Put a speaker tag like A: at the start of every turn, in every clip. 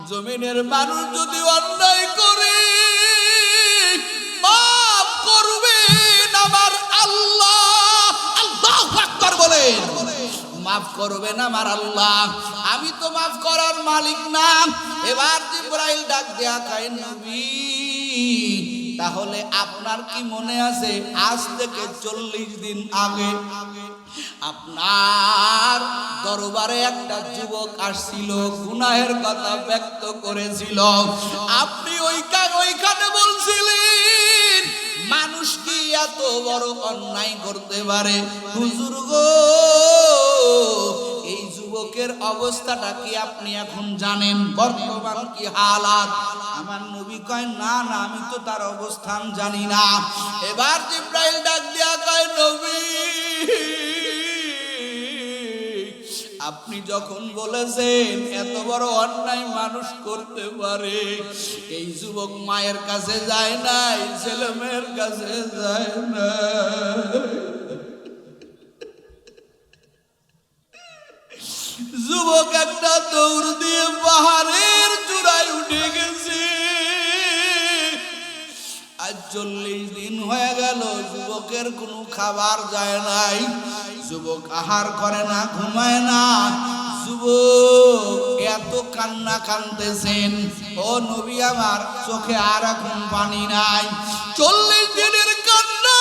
A: জমিনের মানুষ যদি অন্যায় করে মাফ করবেন আমার আল্লাহ। আল্লাহু আকবার বলেন। মাফ করবেন আমার আল্লাহ, আমি তো মাফ করার মালিক না। এবার জিবরাইল ডাক দেয়া কয় নবী, তাহলে আপনার কি মনে আছে আজ থেকে 40 দিন আগে আপনার দরবারে একটা যুবক আসছিল, গুনাহের কথা ব্যক্ত করেছিল, আপনি ওইখানে বলছিলেন মানুষ কি এত বড় অন্যায় করতে পারে? হুজুর গো, এই যুবকের অবস্থাটা কি আপনি এখন জানেন? বর্তমান কি হালাত? আমার নবী কয় না না, আমি তো তার অবস্থান জানি না। এবার জিবরাইল ডাক দিয়া কয় নবী, আপনি যখন বলেছেন এত বড় অন্যায় মানুষ করতে পারে, এই যুবক মায়ের কাছে যায় নাই, ছেলে মেয়ের কাছে যায় না, যুবক একটা দৌড় দিয়ে পাহাড়ের চূড়ায় উঠে গেছে। আজ 40 দিন হয়ে গেল, যুবকের কোনো খাবার যায় নাই, যুবক আহার করে না, ঘুমায় না, যুবক এত কান্না কাঁদতেছেন। ও নবী আমার, চোখে আর এখন পানি নাই। 40 দিনের কান্না,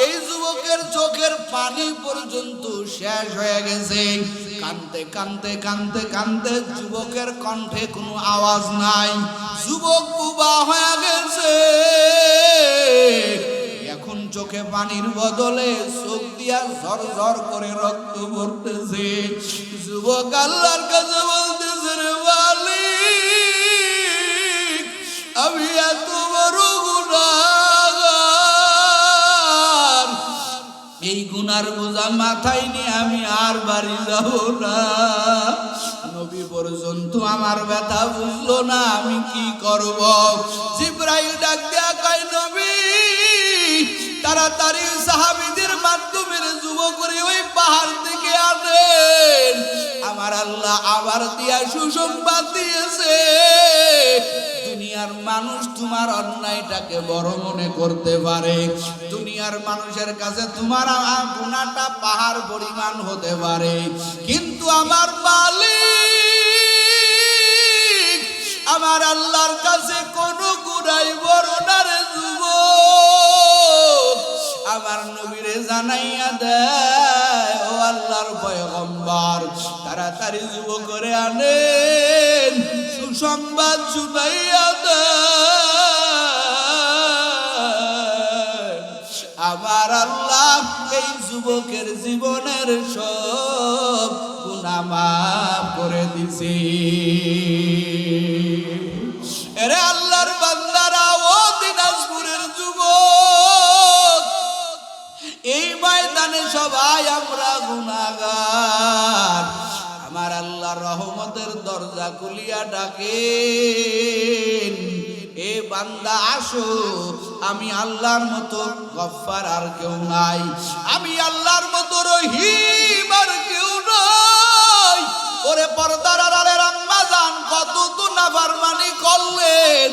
A: এই যুবকের চোখের পানি পর্যন্ত শেষ হয়ে গেছে। কাঁদতে কাঁদতে কাঁদতে কাঁদতে যুবকের কণ্ঠে কোনো আওয়াজ নাই, যুবক বুবা হয়ে গেছে। এখন চোখে পানির বদলে চোখ দিয়া ঝরঝর করে রক্ত পড়তেছে। যুবক আল্লাহর কাছে বলতেছে, রে মালিক, আমি এত বড় গুনাহগার, এই গুনার বোঝা মাথায় নিয়ে আমি আর বাড়ি যাব না। নবী পর্যন্ত আমার ব্যথা বুঝলো না, আমি কি করব? জিবরাইল ডাক দেয়া কয় নবী, তাড়াতাড়ি সাহাবীদের মাধ্যমে যুবকরে ওই পাহাড় থেকে আনেন। আমার আল্লাহ আবার দিয়া সুসংবাদ দিয়েছে, দুনিয়ার মানুষ তোমার অন্যায়টাকে বড় মনে করতে পারে, দুনিয়ার মানুষের কাছে তোমার গুনাহটা পাহাড় পরিমাণ হতে পারে, কিন্তু আমার মালিক আমার আল্লাহর কাছে কোনো গুনাহ বড় না রে যুবক। আমার নবীরে জানাইয়া দেয়, ও আল্লাহর পয়গম্বর, তাড়াতাড়ি যুবকরে আনেন, সুসংবাদ শুনাইয়া দেন। আমার আল্লাহ এই যুবকের জীবনের সব গুনাহ মাফ করে দিছে। এরে আল্লাহর বান্দারা, ও দিনাজপুরের যুবক, এই ময়দানে সবাই আমরা গুনাহগার। আমার আল্লাহর রহমতের দরজা খুলিয়া ডাকেন, এ বান্দা আসো, আমি আল্লাহর মতো গফফার আর কেউ নাই, আমি আল্লাহর মতো রহিম আর কেউ নাই। ওরে পর্দার আড়ালের আম্মা জান, কত তো নাফরমানি করলেন,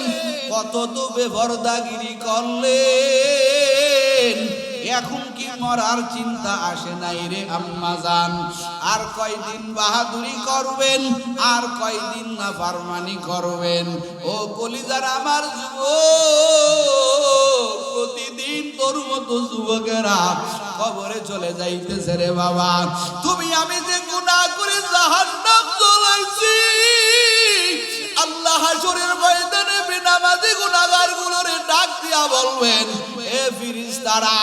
A: কত তো বেপরদাগিরি করলেন, এখন কি মরার চিন্তা আসে নাই রে আম্মা জান? আর কয়দিন বাহাদুরি করবেন, আর কয়দিন নাফরমানি করবেন? ও কলিজার আমার যুবক, প্রতিদিন তোর মতো যুবকেরা কবরে চলে যাইতেছে রে বাবা। তুমি আমি যে গুনাহ করে জাহান্নাম জ্বলাইছি, আল্লাহ হাশরের ময়দানে বেনামাজি গুনাহগার গুলোরে ডাক দিয়া বলবেন, এ ফেরেশতারা,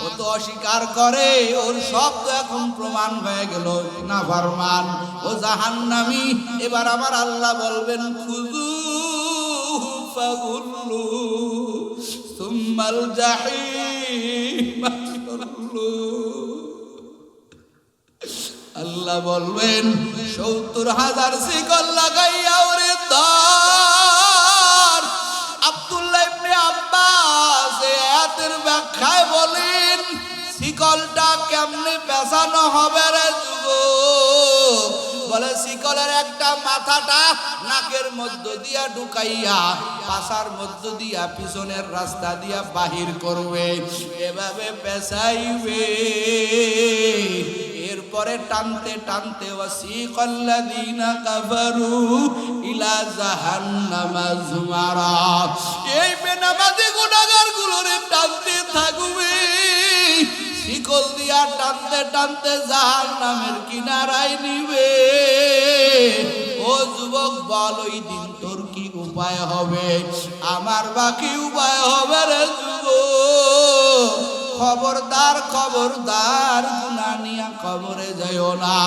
A: ও তো অস্বীকার করে, ওর সব তো এখন প্রমাণ হয়ে গেল নাফরমান, ও জাহান্নামী। এবার আমার আল্লাহ বলবেন, খুযু ফাগুল্লু সুম্মাল জাহিম ফাগুল্লু। আল্লাহ বলবেন, 70,000 শিকল লাগাইয়া ওরে ধর। আব্দুল্লাহ ইবনে আব্বাস আয়াতের ব্যাখ্যায় বলেন, শিকলটা কেমনে পেছানো হবে রে যুবক? বলে শিকলের একটা মাথাটা নাকের মধ্য দিয়া ঢুকাইয়া পাছার মধ্য দিয়া পিছনের রাস্তা দিয়া বাহির করবে, এভাবে পেঁচাইবে। এরপরে টানতে টানতে ওয়াসিকাল্লাযীনা কাফারু ইলা জাহান্নামা যুমারা, এই বেনামাজি গুনাহগার গুলোরে টানতে থাকবে, শিকল দিয়া টানতে টানতে জাহান্নামের কিনারায় নিবে। ও যুবক বল, ওই দিন তোর কি উপায় হবে? আমার বাকি উপায় হবে রে যুবক। খবরদার খবরদার, গুনাহ নিয়া কবরে যাইও না।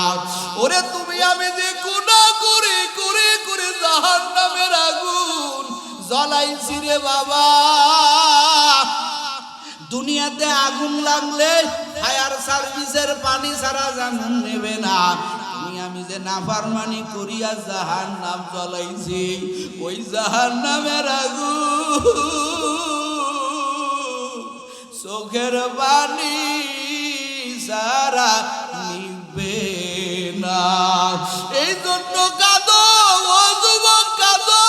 A: ওরে তুমি আমি যে গুনাহ করে করে করে জাহান্নামের আগুন জ্বলাইছি রে বাবা। দুনিয়াতে আগুন লাগলে ফায়ার সার্ভিসের পানি ছাড়া জাহান্নাম নেবে না। তুমি আমি যে নাফরমানি করিয়া জাহান্নাম জ্বলাইছি, ওই জাহান্নামের আগুন চোখের পানি ছাড়া নিবে না। এই জন্য কাঁদো ও যুবক কাঁদো।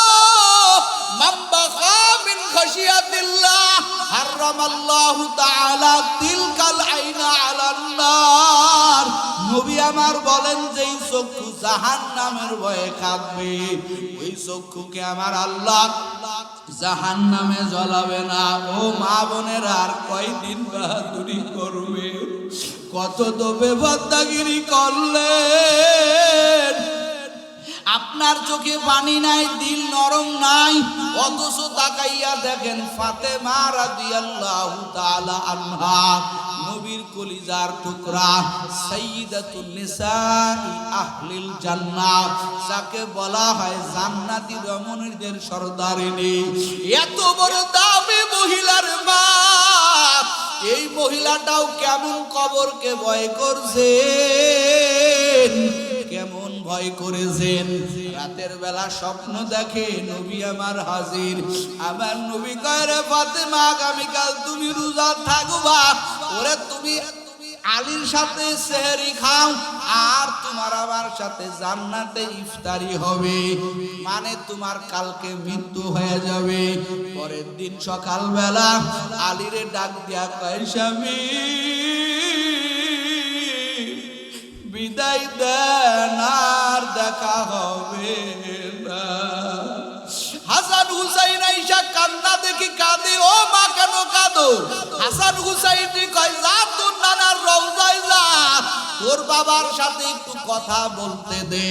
A: মাম্বাকা মিন খাশিয়াতিল্লাহ হারামাল্লাহু তাআলা তিলকাল আইনা আলান নার। নবী আমার বলেন, যেই চক্ষু জাহান্নামের ভয়ে কাঁদবে, ওই চক্ষুকে আমার আল্লাহ জাহান্নামে জ্বলাবে না। ও মা বোনের, আর কয়দিন বাহাদুরি করবে? কত তো বেপরদাগিরি করলেন। আপনার চোখে পানি নাই, দিল নরম নাই, অথচ তাকাইয়া দেখেন ফাতেমা রাদিয়াল্লাহু তাআলা আনহা, নবীর কলিজার টুকরা, সাইয়্যিদাতুন নিসাই আহলিল জান্নাহ, যাকে বলা হয় জান্নাতি রমণীদের সর্দারিনী। এত বড় দামি মহিলার মা, এই মহিলাটাও কেমন কবরকে ভয় করছেন, কেমন ভয় করেছেন। রাতের বেলা স্বপ্ন দেখে নবী আমার হাজির। আমার নবী কয়, রে ফাতেমা, আগামীকাল তুমি রোজা থাকবা। ওরে তুমি আলীর সাথে সেহরি খাও, আর তোমার আমার সাথে জান্নাতে ইফতারি হবে, মানে তোমার কালকে মৃত্যু হয়ে যাবে। পরের দিন সকালবেলা আলীরে ডাক দিয়া কয়, স্বামী বিদায় দেন, আর দেখা হবে না। হাসান হুসাইন আইসা কান্না দেখি কাঁদে। ও মা, কেন কাঁদো? হাসান হুসাইন কয়, যা তোর নানার রওজায় যা, তোর বাবার সাথে একটু কথা বলতে দে।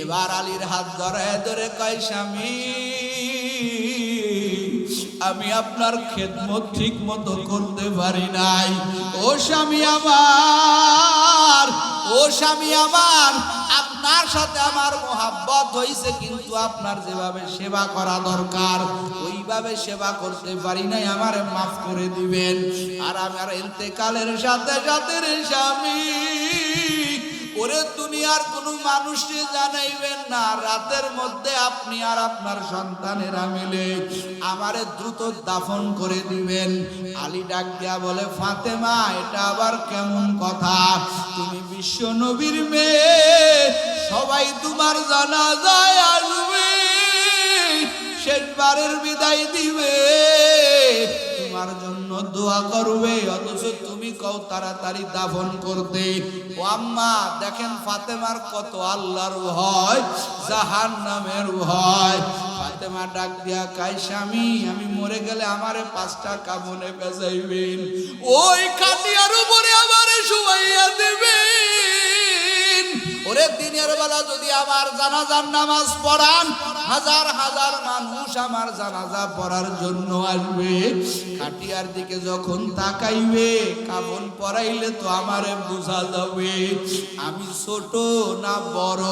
A: এবার আলীর হাত ধরে ধরে কয়, স্বামী আমি আপনার খেদমত ঠিক মতো করতে পারি নাই। ও স্বামী আমার, ও স্বামী আমার, আপনার সাথে আমার মোহাব্বত হইছে, কিন্তু আপনার যেভাবে সেবা করা দরকার ওইভাবে সেবা করতে পারি নাই, আমারে মাফ করে দিবেন। আর আমার ইন্তেকালের সাথে সাথে রে স্বামী, ওরে দুনিয়ার কোনো মানুষকে জানাইবেন না, রাতের মধ্যে আপনি আর আপনার সন্তানেরা মিলে আমারে দ্রুত দাফন করে দিবেন। আলী ডাক দিয়া বলে, ফাতেমা, এটা আবার কেমন কথা? তুমি বিশ্ব নবীর মেয়ে, সবাই তোমার জানাজায় আসবে, শেষবারের বিদায় দিবে, তোমার জন্য দোয়া করবে, অথচ তুমি কও তাড়াতাড়ি দাফন করতে। ও আম্মা, দেখেন ফাতেমার কত আল্লাহর ভয়, জাহান্নামের ভয়। ফাতেমা ডাক দিয়া কয়, স্বামী আমি মরে গেলে আমারে 5টা কাফনে বেজাইবেন, ওই খাটিয়ার উপরে আমারে শুয়াইয়া দিবেন। ওরে দিনের বেলা যদি আমার জানাজার নামাজ পড়ান, হাজার হাজার মানুষ আমার জানাজা পড়ার জন্য আসবে। খাটিয়ার দিকে যখন তাকাইবে, কাফন পরাইলে তো আমারে বোঝা যাবে আমি ছোট না বড়,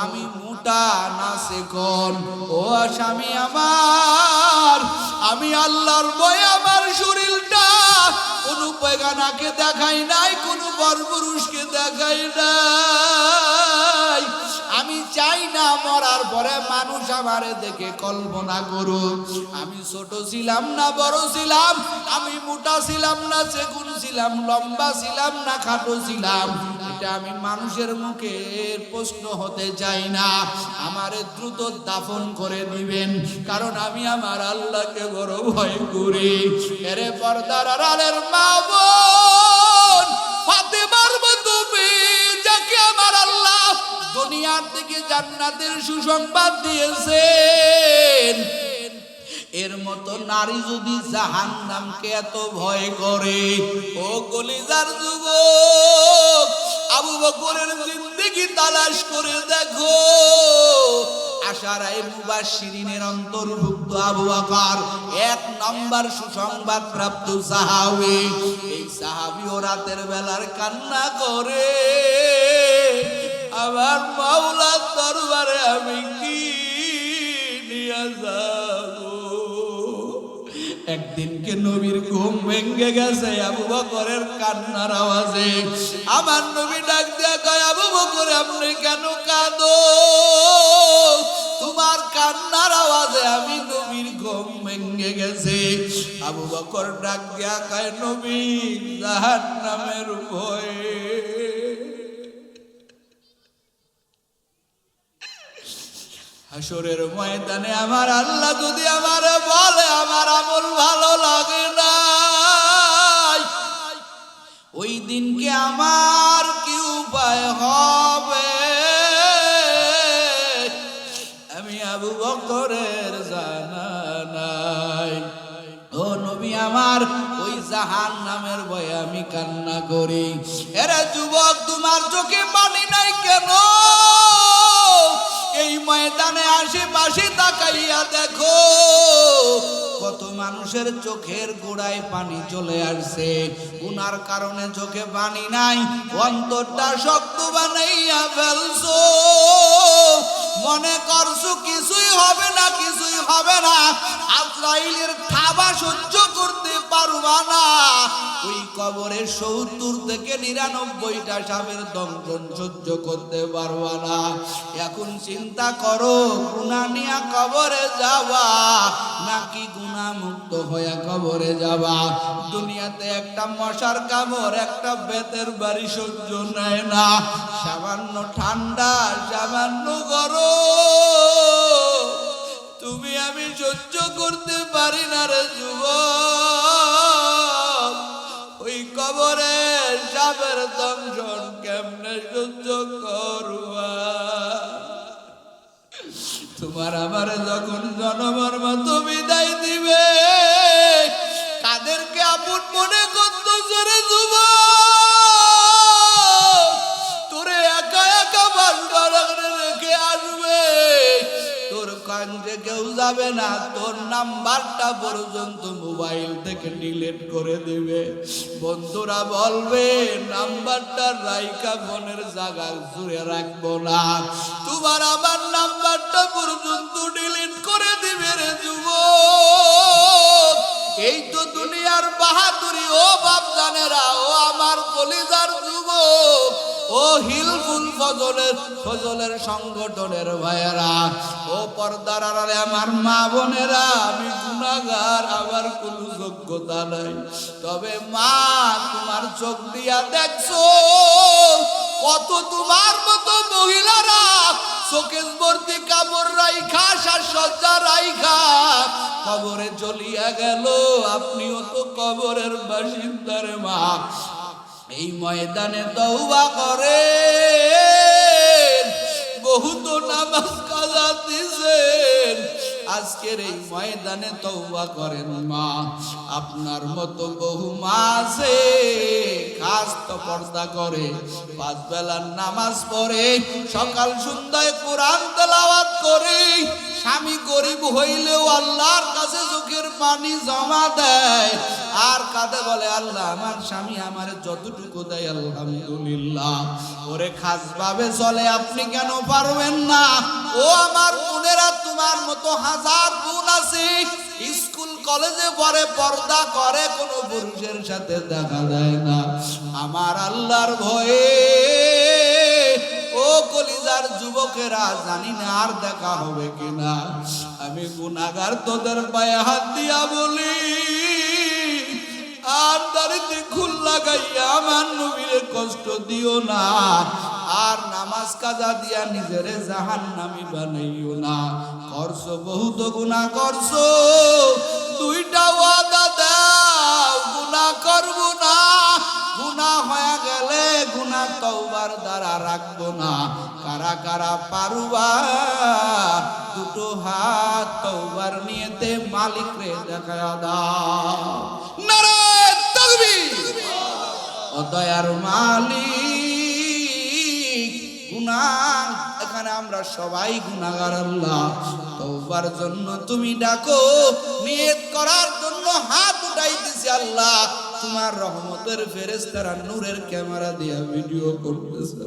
A: আমি মোটা না চিকন। ও স্বামী আমার, আমি আল্লাহর ভয়ে আমার শরীরটা কোনো বেগানাকে দেখাই নাই, কোনো পরপুরুষকে দেখাই নাই। আমি আমি চাই না মরার পরে মানুষ আমারে দেখে কল্পনা করুক আমি ছোট ছিলাম না বড় ছিলাম, আমি মোটা ছিলাম না চিকন ছিলাম, লম্বা ছিলাম না খাটো ছিলাম, এটা আমি মানুষের মুখে প্রশ্ন হতে চাই না। আমারে দ্রুত দাফন করে দিবেন, কারণ আমি আমার আল্লাহকে বড় ভয় করি। এরে পর্দার আড়ালের মা বোন, ফাতেমার মতো মেয়ে যাকে আমার আল্লাহ দুনিয়ার থেকে জান্নাতের সুসংবাদ দিয়েছেন, এর মতো নারী যদি জাহান্নামকে এত ভয় করে, ও কলিজার যুবক, আবু বকরের জিন্দেগি তালাশ করে দেখো। আশারায়ে মুবাশশিরিনের অন্তর্ভুক্ত আবু বকর 1 নম্বর সুসংবাদ প্রাপ্ত সাহাবী। এই সাহাবীও রাতের বেলার কান্না করে, আমার মাওলার দরবারে আমি কি নিয়ে যাব। একদিনকে নবীর ঘুম ভেঙে গেছে আবু বকরের কান্নার আওয়াজে। আমার নবী ডাক দিয়া কয়, আবু বকর আপনি কেন কাঁদো? তোমার কান্নার আওয়াজে আমি নবীর ঘুম ভেঙে গেছে। আবু বকর ডাক দিয়া কয়, নবী জাহান্নামের ভয়ে। হাসরের ময়দানে আমার আল্লাহ যদি আমারে বলে আমার আমল ভালো লাগে না, ওই দিনকে আমার কি উপায় হবে? আমি আবু বকরের জানা নাই। ও নবী আমার, ওই জাহান্নামের ভয়ে আমি কান্না করি। এরে যুবক, তোমার চোখে পানি নাই কেন? এই ময়দানে আশেপাশে তাকাইয়া দেখো, কত মানুষের চোখের গোড়ায় পানি চলে আসছে। গুনার কারণে চোখে পানি নাই, অন্তরটা শক্ত বানাইয়া ফেলছো। মনে করছো কিছুই হবে না, কিছুই হবে না, আজরাইলের থাবা সহ্য করতে পারবা না। ওই কবরে 70 থেকে 99টা সাপের দংশন সহ্য করতে পারবা না। এখন চিন্তা করো, গুনাহ নিয়া কবরে যাবা নাকি গুনাহ মুক্ত হয়ে কবরে যাবা? দুনিয়াতে একটা মশার কামড়, একটা বেতের বাড়ি সহ্য নেয় না। সামান্য ঠান্ডা, সামান্য গরম তুমি আমি সহ্য করতে পারি না রে যুবক। ওই কবরে সাপের দংশন কেমনে সহ্য করবা? তোমার আমার যখন জনমের মতো বিদায় দিবে, কাদেরকে আপন মনে করতেছ রে যুবক? তোরে একা একা বাসবাড়ারে রেখে আসবে, তোর কাছে কেউ যাবে না, তোর নাম্বারটা পর্যন্ত মোবাইল থেকে ডিলিট করে দিবে। বন্ধুরা বলবে নাম্বারটা রাইকা ফোনের জায়গা জুড়ে রাখবো না, তোমার আমার নাম্বারটা পর্যন্ত ডিলিট করে দিবে রে যুবক। এই তো দুনিয়ার বাহাদুরি ও বাপজানেরা, ও আমার কলিজার যুবক, ও হিলফুল ফজলের সংগঠনের ভাইয়েরা, ও পর্দার আড়ালে আমার মা বোনেরা, আমি গুনাহগার, আমার কোনো যোগ্যতা নাই। তবে মা, তোমার চোখ দিয়া দেখছো কত তোমার মতো মহিলারা চোখে ভর্তি কাপড় রাইখা, সাজসজ্জা রাইখা কবরে চলিয়া গেল। আপনিও তো কবরের বাসিন্দার মা। এই ময়দানে তওবা করেন, বহুত নামাজ কাজা দিছেন, আজকের এই ময়দানে তওবা করেন মা। আপনার মতো বহু মা আছে, খাস তো পর্দা করে, 5 বেলার নামাজ পড়ে, সকাল সন্ধ্যায় কোরআন তেলাওয়াত করে, স্বামী গরিব হইলেও আল্লাহর কাছে চোখের পানি জমা দেয়, আর কাঁদে বলে আল্লাহ আমার স্বামী আমারে যতটুকু দেয় আলহামদুলিল্লাহ। ওরে খাস ভাবে চলে, আপনি কেন পারবেন না? ও আমার বোনেরা, তোমার মতো হাজার বোন আছে, স্কুল কলেজে পড়ে, পর্দা করে, কোনো পুরুষের সাথে দেখা যায় না। আমার আল্লাহর ভয়ে ও কলিজার যুবকেরা, জানি না আর দেখা হবে কিনা। আমি গুনাহগার, তোদের পায়ে হাত দিয়া বলি, আর দাড়িতে খুল লাগাইয়া আমার নবীর কষ্ট দিও না, আর নামাজ কাজা দিয়া নিজেরে জাহান্নামী বানাইও না। করছো বহুত গুনাহ করছো, দুইটা ওয়াদা দাও, গুনাহ করব না, গুনাহ হয়ে গেলে গুনাহ তওবার দ্বারা রাখবো না। কারা কারা পারবা দুটো হাত তওবার নিয়তে মালিক রে দেখায়া দাও। নারায়ে তাকবীর। ও দয়ার মালিক, গুনাহ, এখানে আমরা সবাই গুনাহগার আল্লাহ, তওবার জন্য তুমি ডাকো, নিয়ত করার জন্য হাত উঠাইতেছি আল্লাহ, তোমার রহমতের ফেরেশতারা নূরের ক্যামেরা দিয়া ভিডিও করতেছে,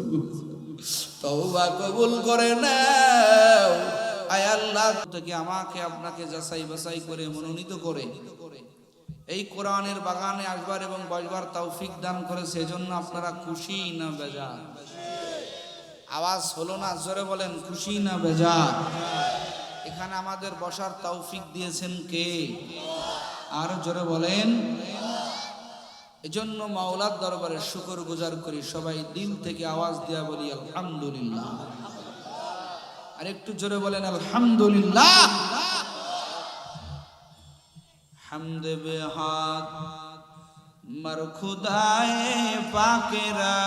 A: তওবা কবুল করে নাও। আয় আল্লাহ, থেকে আমাকে আপনাকে যাচাই বাছাই করে মনোনীত করে এই কোরআনের বাগানে আসবার এবং বসবার তৌফিক দান করে, সেজন্য আপনারা খুশি না বেজার? আওয়াজ হলো না, জোরে বলেন খুশি না বেজার? এখানে আমাদের বসার তৌফিক দিয়েছেন কে? আর জোরে বলেন। এজন্য মাওলার দরবারে শুকর গুজার করি, সবাই দিল থেকে আওয়াজ দিয়া বলি আলহামদুলিল্লাহ। আর একটু জোরে বলেন আলহামদুলিল্লাহ। হামদ বেহাত মার খুদায়ে পাকেরা,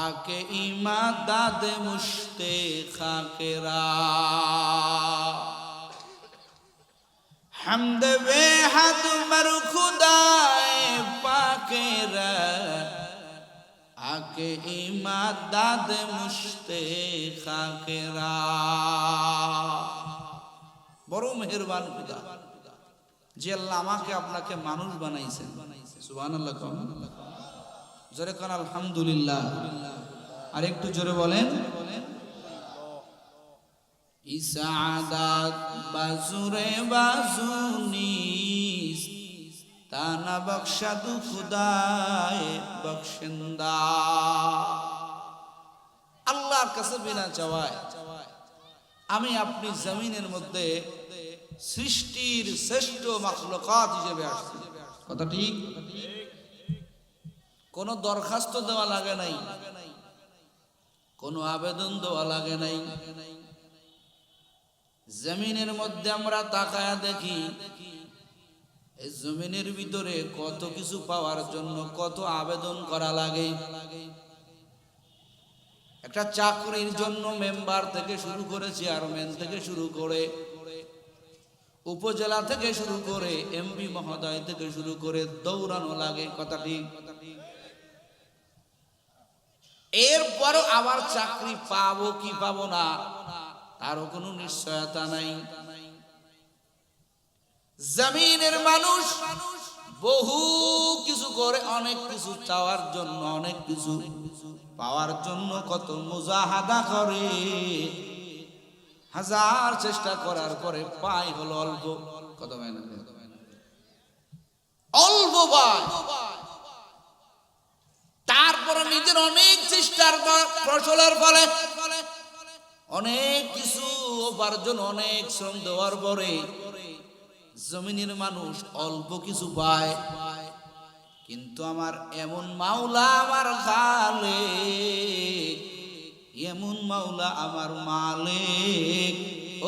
A: আকে ইমাদাদ মুশতে খাকেরা। হামদ বেহাত মার খুদায়ে পাকেরা, আকে ইমাদাদ মুশতে খাকেরা। বড় মেহেরবান খুদা, যে আল্লাহ আমাকে আপনাকে মানুষ বানাইছেন। সুবহানাল্লাহ। জোরে কোন আলহামদুলিল্লাহ। আর একটু জোরে বলেন ইসাদাত বাজুরে বাজুনিস, তানা বখশাদু খুদায়ে বখশিন্দা। আল্লাহর কাছে বিনা চাওয়ায় আমি আপনি জমিনের মধ্যে সৃষ্টির শ্রেষ্ঠ মাখলুকাত হিসেবে আসছি। কথা ঠিক? কোনো দরখাস্ত দেওয়া লাগে নাই, কোনো আবেদন দেওয়া লাগে নাই। জমিনের মধ্যে আমরা তাকায়া দেখি, এই জমিনের ভিতরে কত কিছু পাওয়ার জন্য কত আবেদন করা লাগে। একটা চাকরির জন্য মেম্বার থেকে শুরু করে, চেয়ারম্যান থেকে শুরু করে, উপজেলা থেকে শুরু করে, এমপি মহোদয় থেকে শুরু করে দৌড়ানো লাগে। কথা ঠিক? এরপরও আবার চাকরি পাবো কি পাবো না তারও কোনো নিশ্চয়তা নাই। জমিনের মানুষ বহু কিছু করে, অনেক কিছু চাওয়ার জন্য, অনেক কিছু পাওয়ার জন্য কত মুজাহাদা করে, হাজার চেষ্টা করার পরে পায় হলো অল্প। কত পায় না? অল্প পায়। তারপরে নিজের অনেক চেষ্টার ফসলের ফলে অনেক কিছু উপার্জন, অনেক শ্রম দেওয়ার পরে জমিনের মানুষ অল্প কিছু পায়। কিন্তু আমার এমন মাওলা, আমার খালেক, এমন মাওলা আমার মালিক।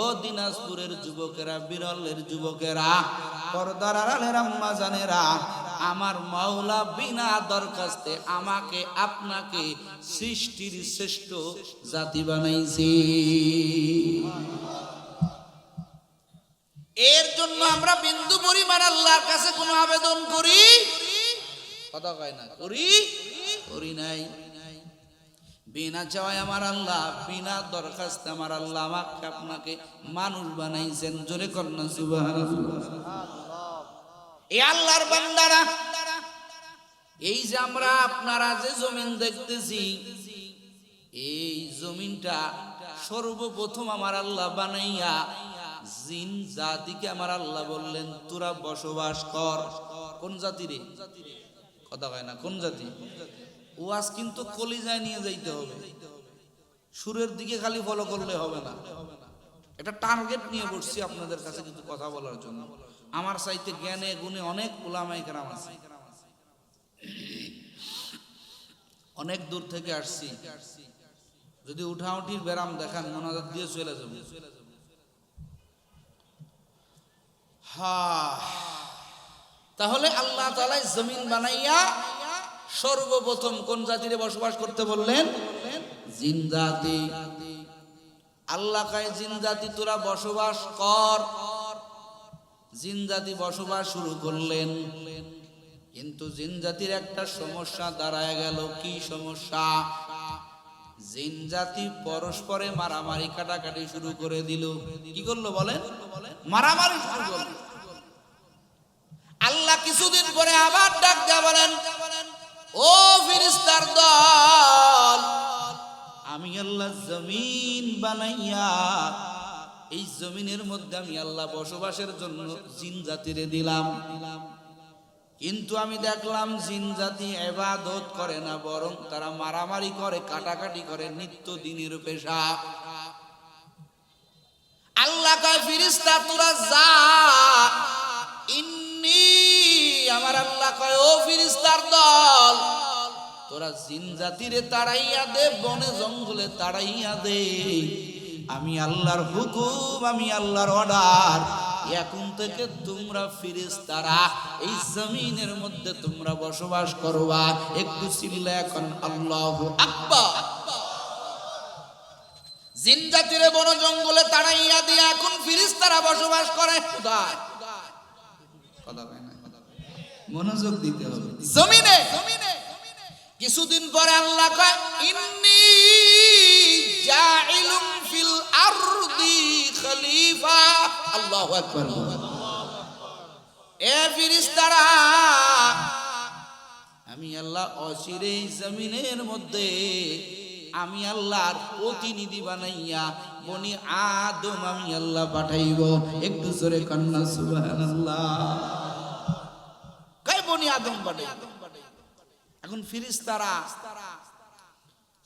A: ও দিনাজপুরের যুবকেরা, বিরলের যুবকেরা, পর্দার আড়ালের আম্মা জানেরা, আমার মাওলা বিনা দরখাস্তে আমাকে আপনাকে সৃষ্টির শ্রেষ্ঠ জাতি বানাইছে। এর জন্য আমরা বিন্দু পরিমাণ আল্লাহর কাছে কোনো আবেদন করি? কথা কয় না, করি নাই। বিনা চাওয়ায় আমার আল্লাহ, বিনা দরখাস্তে আমার আল্লাহ আমাকে আপনাকে মানুষ বানাইছেন। জোরে কন্যা সুবহানাল্লাহ। এই আল্লাহর বান্দারা, এই যে আমরা আপনারা যে জমিন দেখতেছি, এই জমিনটা সর্বপ্রথম আমার আল্লাহ বানাইয়া জিন জাতিকে আমার আল্লাহ বললেন তোরা বসবাস কর। কোন জাতি রে? কথা কয় না, কোন জাতি? ওয়াজ কিন্তু কলিজায় নিয়ে যাইতে হবে, সুরের দিকে খালি ফলো করলে হবে না। এটা টার্গেট নিয়ে বসছি আপনাদের কাছে কিছু কথা বলার জন্য। আমার চাইতে জ্ঞানে গুণে অনেক উলামায়ে কেরাম আছে, অনেক দূর থেকে আসছি। যদি উঠাউঠির ব্যারাম দেখান মোনাজাত দিয়ে চলে যাব। তাহলে আল্লাহ তাআলা জমিন বানাইয়া সর্বপ্রথম কোন জাতিরে বসবাস করতে বললেন? জিন জাতি। আল্লাহ কয় জিন জাতি তোরা বসবাস কর। জিন জাতি বসবাস শুরু করলেন, কিন্তু জিন জাতির একটা সমস্যা দাঁড়ায় গেল। কি সমস্যা? জিন জাতি পরস্পরে মারামারি কাটাকাটি শুরু করে দিল। কি করলো বলেন? মারামারি শুরু করলো। আল্লাহ কিছুদিন পরে আবার ডাক দেয়া বলেন, ও ফেরেশতার দল, আমি আল্লাহ জমিন বানাইয়া এই জমিনের মধ্যে আমি আল্লাহ বসবাসের জন্য জিন জাতিরে দিলাম, কিন্তু আমি দেখলাম জিন জাতি ইবাদত করে না, বরং তারা মারামারি করে, কাটাকাটি করে, নিত্য দিনের পেশা। আল্লাহ কয় ফেরেশতা তোরা যা, আমার আল্লাহ কয় ও ফেরেশতার দল, তোরা জিন জাতিরে তাড়াইয়া দে, বনে জঙ্গলে তাড়াইয়া দে। আমি আল্লাহর হুকুম, আমি আল্লাহর অর্ডার, এখন থেকে তোমরা ফেরেশতারা এই জমিনের মধ্যে তোমরা বসবাস করবা। একটু চিল্লায়া এখন আল্লাহু আকবার। জিন জাতিরে বন জঙ্গলে তাড়াইয়া দিয়ে এখন ফেরেশতারা বসবাস করে কোথায়? কথা কয় না, মনোযোগ দিতে হবে। জমিনে। কিছুদিন পরে আল্লাহ কয় ইন্নী জাইলুম ফিল আরদি খলিফা। আল্লাহু আকবার। এ ফেরেশতারা, আমি আল্লাহ অচিরেই জমিনের মধ্যে আমি আল্লাহর প্রতিনিধি বানাইয়া বনি আদম আমি আল্লাহ পাঠাইব। একটু জোরে কান্না সুবহানাল্লাহ। কয় বনি আদম পাঠাইব। এখন ফেরেশতারা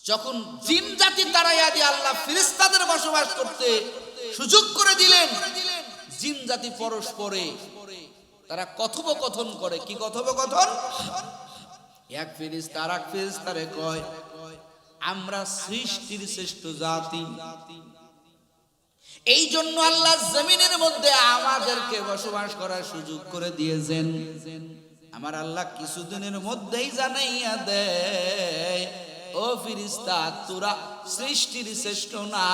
A: যখন জিন জাতি তাড়াইয়া দিয়ে আল্লাহ ফেরেশতাদের বসবাস করতে সুযোগ করে দিলেন, জিন জাতি পরস্পরে তারা কথোপকথন করে। কি কথোপকথন? এক ফেরেশতা আরেক ফেরেশতারে কয়, আমরা সৃষ্টির শ্রেষ্ঠ জাতি, এই জন্য আল্লাহ জমিনের মধ্যে আমাদেরকে বসবাস করার সুযোগ করে দিয়েছেন। আমার আল্লাহ কিছুদিনের মধ্যেই জানাইয়া দেয়, ও ফেরেশতা তোরা সৃষ্টির শ্রেষ্ঠ না,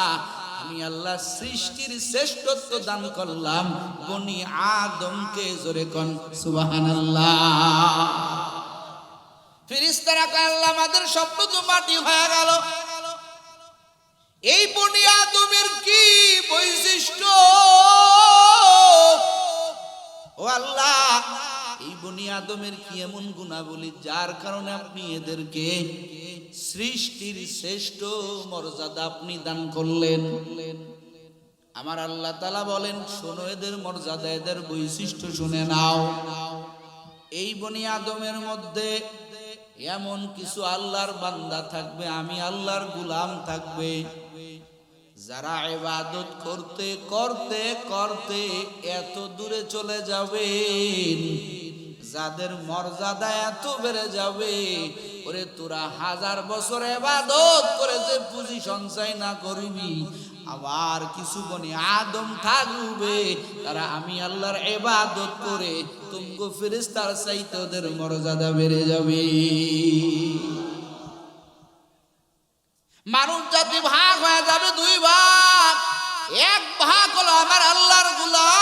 A: আমি আল্লাহ সৃষ্টির শ্রেষ্ঠত্ব দান করলাম বনি আদমকে। জোরে কোন সুবহানাল্লাহ। ফেরেশতারা কয় আল্লাহ আমাদের স্বপ্ন তো মাটি হয়ে গেল, এই বনি আদমের কি বৈশিষ্ট্য? ও আল্লাহ, এই বনি আদমের কি এমন গুণাবলী যার কারণে আপনি এদেরকে সৃষ্টির শ্রেষ্ঠ মর্যাদা আপনি দান করলেন? আমার আল্লাহ তাআলা বলেন, শোনো এদের মর্যাদা, এদের বৈশিষ্ট্য শুনে নাও। এই বনি আদমের মধ্যে এমন কিছু আল্লাহর বান্দা থাকবে, আমি আল্লাহর গোলাম থাকবে, যারা ইবাদত করতে করতে করতে এত দূরে চলে যাবেন, যাদের মর্যাদা এত বেড়ে যাবে, ওরে তোরা 1000 বছর ইবাদত করে যে পুঁজি সঞ্চয় না করবি, আবার কিছু বনি আদম থাকবে, তারা আমি আল্লাহর ইবাদত করে তুমগো ফেরেশতার চাইতে ওদের মর্যাদা বেড়ে যাবে। মানুষ জাতি ভাগ হয়ে যাবে 2 ভাগ। এক ভাগ হলো আমার আল্লাহর গোলাম,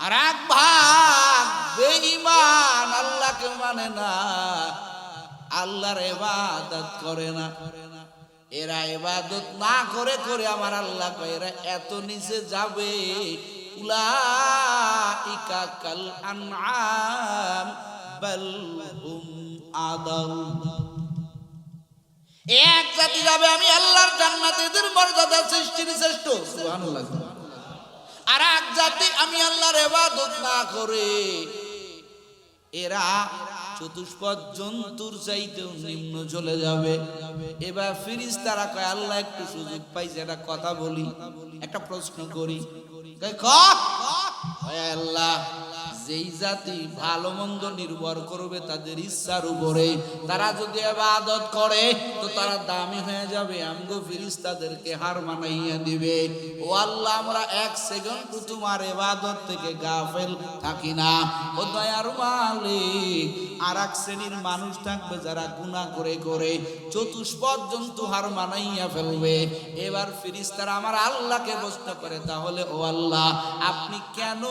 A: আর এক ভাগ বেঈমান, আল্লাহকে মানে না, আল্লাহর ইবাদত করে না। এরা ইবাদত না করে করে আমার আল্লাহ কয় এরা এত নিচে যাবে, উলাইকা কাল আনআম বাল হুম আদাল। এক জাতি যাবে আমি আল্লাহর জান্নাতে, এদের মর্যাদা সৃষ্টির শ্রেষ্ঠ, সুবহানাল্লাহ। আর এক জাতি আমি আল্লাহর ইবাদত না করে এরা চতুষ্পদ জন্তুর চাইতেও নিম্ন চলে যাবে। এবার ফেরেশতারা কয় আল্লাহ একটু সুযোগ পাইছে একটা কথা বলি, একটা প্রশ্ন করি। আল্লাহ, যেই জাতি ভালো মন্দ নির্ভর করবে তাদের ইচ্ছার উপরে, তারা যদি ইবাদত করে তো তারা দামি হয়ে যাবে, আমগো ফেরেশতাদেরকে হার মানাইয়া দিবে। ও আল্লাহ, আমরা এক সেকেন্ড তোমার ইবাদত থেকে গাফেল থাকি না। ও দয়ার মালিক, আর এক শ্রেণীর মানুষ থাকবে যারা গুনাহ করে করে চতুষ্পদ জন্তু হার মানাইয়া ফেলবে। এবার ফেরেশতারা আমার আল্লাহকে প্রশ্ন করে, তাহলে ও আল্লাহ, আপনি কেন